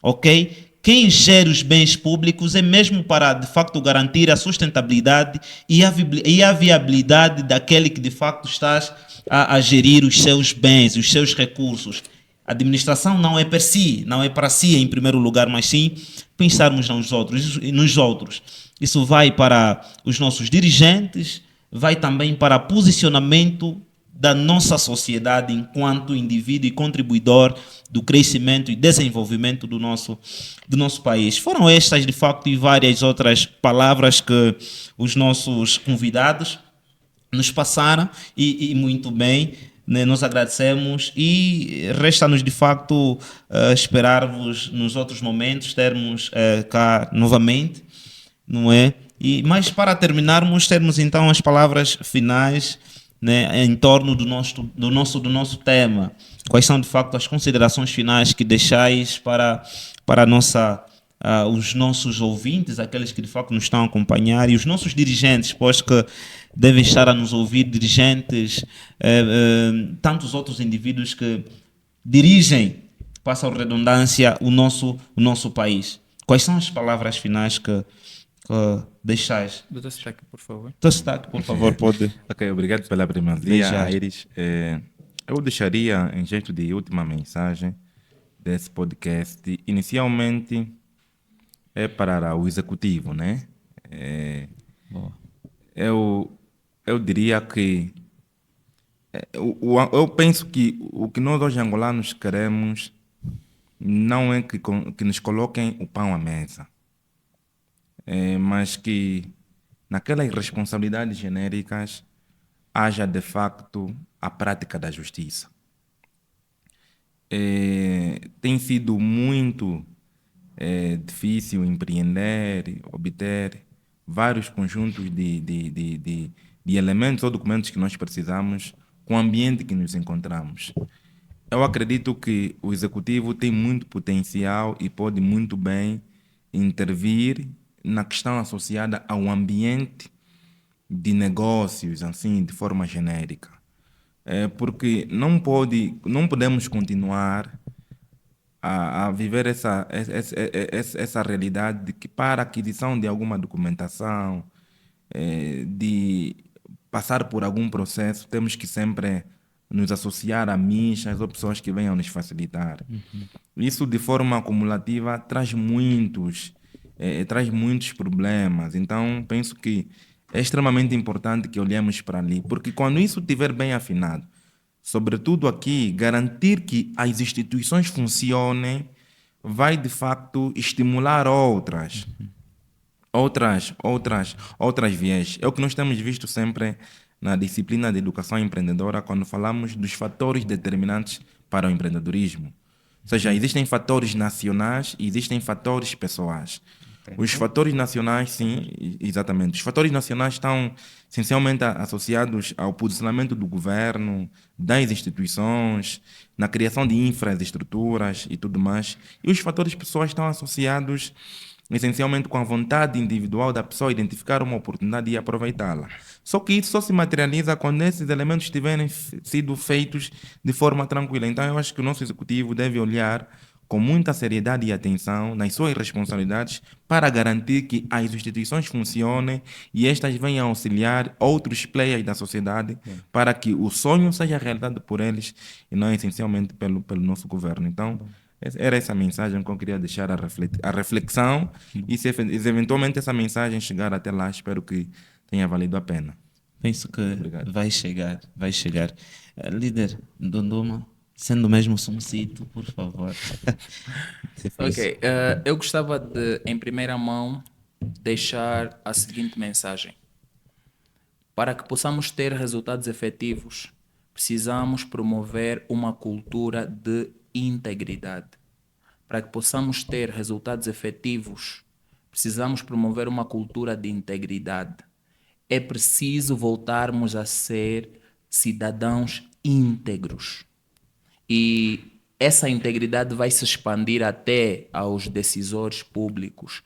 ok? Quem gera os bens públicos é mesmo para, de facto, garantir a sustentabilidade e a viabilidade daquele que, de facto, está a gerir os seus bens, os seus recursos. A administração não é para si em primeiro lugar, mas sim pensarmos nos outros. Isso vai para os nossos dirigentes, vai também para posicionamento da nossa sociedade enquanto indivíduo e contribuidor do crescimento e desenvolvimento do nosso país. Foram estas, de facto, e várias outras palavras que os nossos convidados nos passaram e muito bem, né? Nós agradecemos e resta-nos, de facto, esperar-vos nos outros momentos, termos cá novamente, não é? Mas para terminarmos, termos então as palavras finais, né, em torno do nosso tema. Quais são, de facto, as considerações finais que deixais para os nossos ouvintes, aqueles que de facto nos estão a acompanhar, e os nossos dirigentes, pois que devem estar a nos ouvir, dirigentes, tantos outros indivíduos que dirigem, passa a redundância, o nosso país. Quais são as palavras finais que deixais? Do destaque, por favor. Destaque, por favor, pode. Ok, obrigado pela primazia, Beijar. Aires. Eu deixaria, em jeito de última mensagem desse podcast, inicialmente é para o executivo, né? Boa. Eu diria que eu penso que o que nós hoje angolanos queremos não é que nos coloquem o pão à mesa, mas que naquelas responsabilidades genéricas haja de facto a prática da justiça. Tem sido muito difícil empreender, obter vários conjuntos de elementos ou documentos que nós precisamos com o ambiente que nos encontramos. Eu acredito que o executivo tem muito potencial e pode muito bem intervir na questão associada ao ambiente de negócios, assim, de forma genérica. Porque não podemos continuar a viver essa realidade de que para a aquisição de alguma documentação, de passar por algum processo, temos que sempre nos associar a minchas ou pessoas que venham nos facilitar. Isso, de forma acumulativa, traz muitos problemas. Então, penso que é extremamente importante que olhemos para ali, porque quando isso estiver bem afinado, sobretudo aqui, garantir que as instituições funcionem vai, de facto, estimular outras viés. É o que nós temos visto sempre na disciplina de educação empreendedora quando falamos dos fatores determinantes para o empreendedorismo. Ou seja, existem fatores nacionais e existem fatores pessoais. Os fatores nacionais, sim, exatamente. Os fatores nacionais estão essencialmente associados ao posicionamento do governo, das instituições, na criação de infraestruturas e tudo mais. E os fatores pessoais estão associados essencialmente com a vontade individual da pessoa identificar uma oportunidade e aproveitá-la. Só que isso só se materializa quando esses elementos tiverem sido feitos de forma tranquila. Então eu acho que o nosso executivo deve olhar com muita seriedade e atenção nas suas responsabilidades para garantir que as instituições funcionem e estas venham auxiliar outros players da sociedade para que o sonho seja realizado por eles e não essencialmente pelo nosso governo. Então, era essa mensagem que eu queria deixar a reflexão e se eventualmente essa mensagem chegar até lá, espero que tenha valido a pena. Penso que Obrigado. vai chegar. Líder Dondoma, sendo mesmo sumcito, por favor. Ok, eu gostava de, em primeira mão, deixar a seguinte mensagem. Para que possamos ter resultados efetivos, precisamos promover uma cultura de integridade. Para que possamos ter resultados efetivos, precisamos promover uma cultura de integridade. É preciso voltarmos a ser cidadãos íntegros. E essa integridade vai se expandir até aos decisores públicos.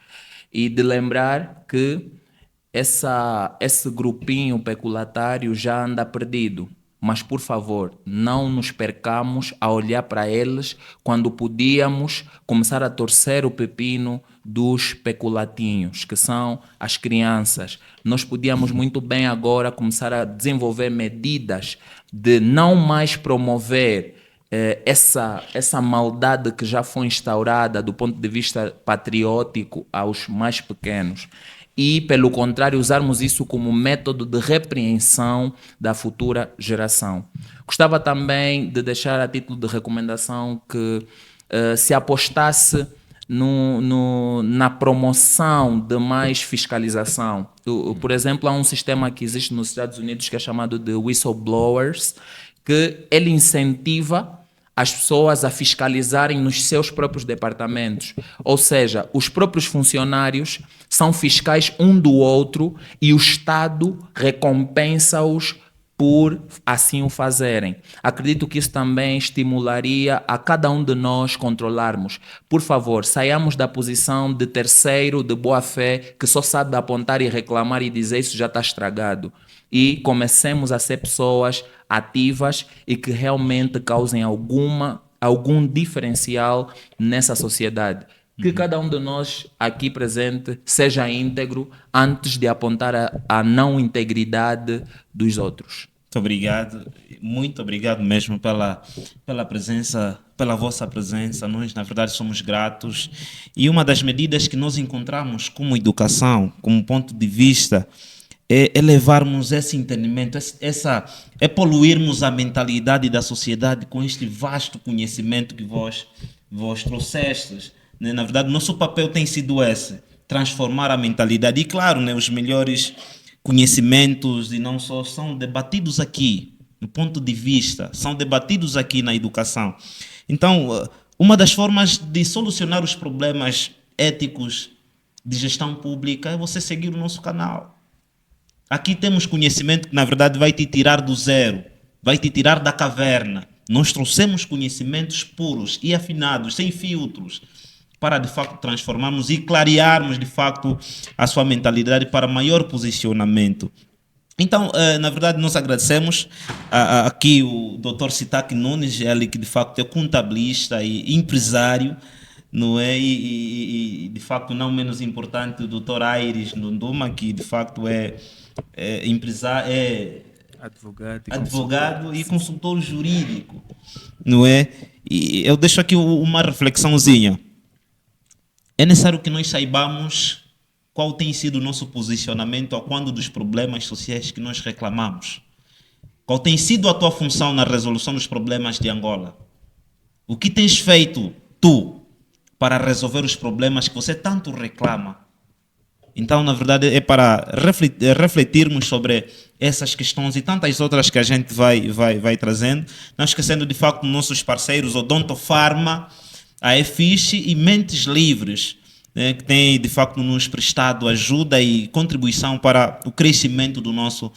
E de lembrar que esse grupinho peculatário já anda perdido. Mas, por favor, não nos percamos a olhar para eles quando podíamos começar a torcer o pepino dos peculatinhos, que são as crianças. Nós podíamos muito bem agora começar a desenvolver medidas de não mais promover essa maldade que já foi instaurada do ponto de vista patriótico aos mais pequenos. E, pelo contrário, usarmos isso como método de repreensão da futura geração. Gostava também de deixar a título de recomendação que se apostasse na promoção de mais fiscalização. Por exemplo, há um sistema que existe nos Estados Unidos que é chamado de whistleblowers, que ele incentiva as pessoas a fiscalizarem nos seus próprios departamentos. Ou seja, os próprios funcionários são fiscais um do outro e o Estado recompensa-os por assim o fazerem. Acredito que isso também estimularia a cada um de nós controlarmos. Por favor, saiamos da posição de terceiro, de boa fé, que só sabe apontar e reclamar e dizer isso já está estragado. E comecemos a ser pessoas ativas e que realmente causem algum diferencial nessa sociedade. Que cada um de nós aqui presente seja íntegro antes de apontar a não integridade dos outros. Muito obrigado mesmo pela presença, pela vossa presença. Nós, na verdade, somos gratos. E uma das medidas que nós encontramos como educação, como ponto de vista, é levarmos esse entendimento, é poluirmos a mentalidade da sociedade com este vasto conhecimento que vós trouxestes. Né? Na verdade, nosso papel tem sido esse, transformar a mentalidade. E claro, né, os melhores conhecimentos e não só são debatidos aqui, no ponto de vista, são debatidos aqui na educação. Então, uma das formas de solucionar os problemas éticos de gestão pública é você seguir o nosso canal. Aqui temos conhecimento que, na verdade, vai te tirar do zero, vai te tirar da caverna. Nós trouxemos conhecimentos puros e afinados, sem filtros, para, de facto, transformarmos e clarearmos, de facto, a sua mentalidade para maior posicionamento. Então, na verdade, nós agradecemos aqui o Dr. Sitaki Nunes, ele que, de facto, é contabilista e empresário, não é? E de facto, não menos importante, o Dr. Aires Ndunduma, que, de facto, é empresário, advogado e consultor jurídico, não é? E eu deixo aqui uma reflexãozinha. É necessário que nós saibamos qual tem sido o nosso posicionamento a quando dos problemas sociais que nós reclamamos. Qual tem sido a tua função na resolução dos problemas de Angola? O que tens feito tu para resolver os problemas que você tanto reclama? Então, na verdade, é para refletirmos sobre essas questões e tantas outras que a gente vai trazendo, não esquecendo, de facto, nossos parceiros Odonto Pharma, a EFISH e Mentes Livres, né, que tem, de facto, nos prestado ajuda e contribuição para o crescimento do nosso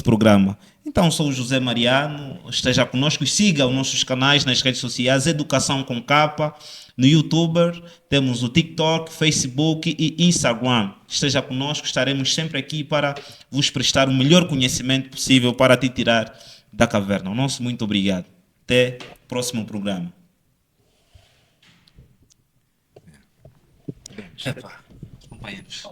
programa. Então, sou o José Mariano, esteja conosco e siga os nossos canais nas redes sociais, Educação com Capa, no YouTube, temos o TikTok, Facebook e Instagram. Esteja conosco, estaremos sempre aqui para vos prestar o melhor conhecimento possível para te tirar da caverna. O nosso muito obrigado. Até o próximo programa. Epa, companheiros.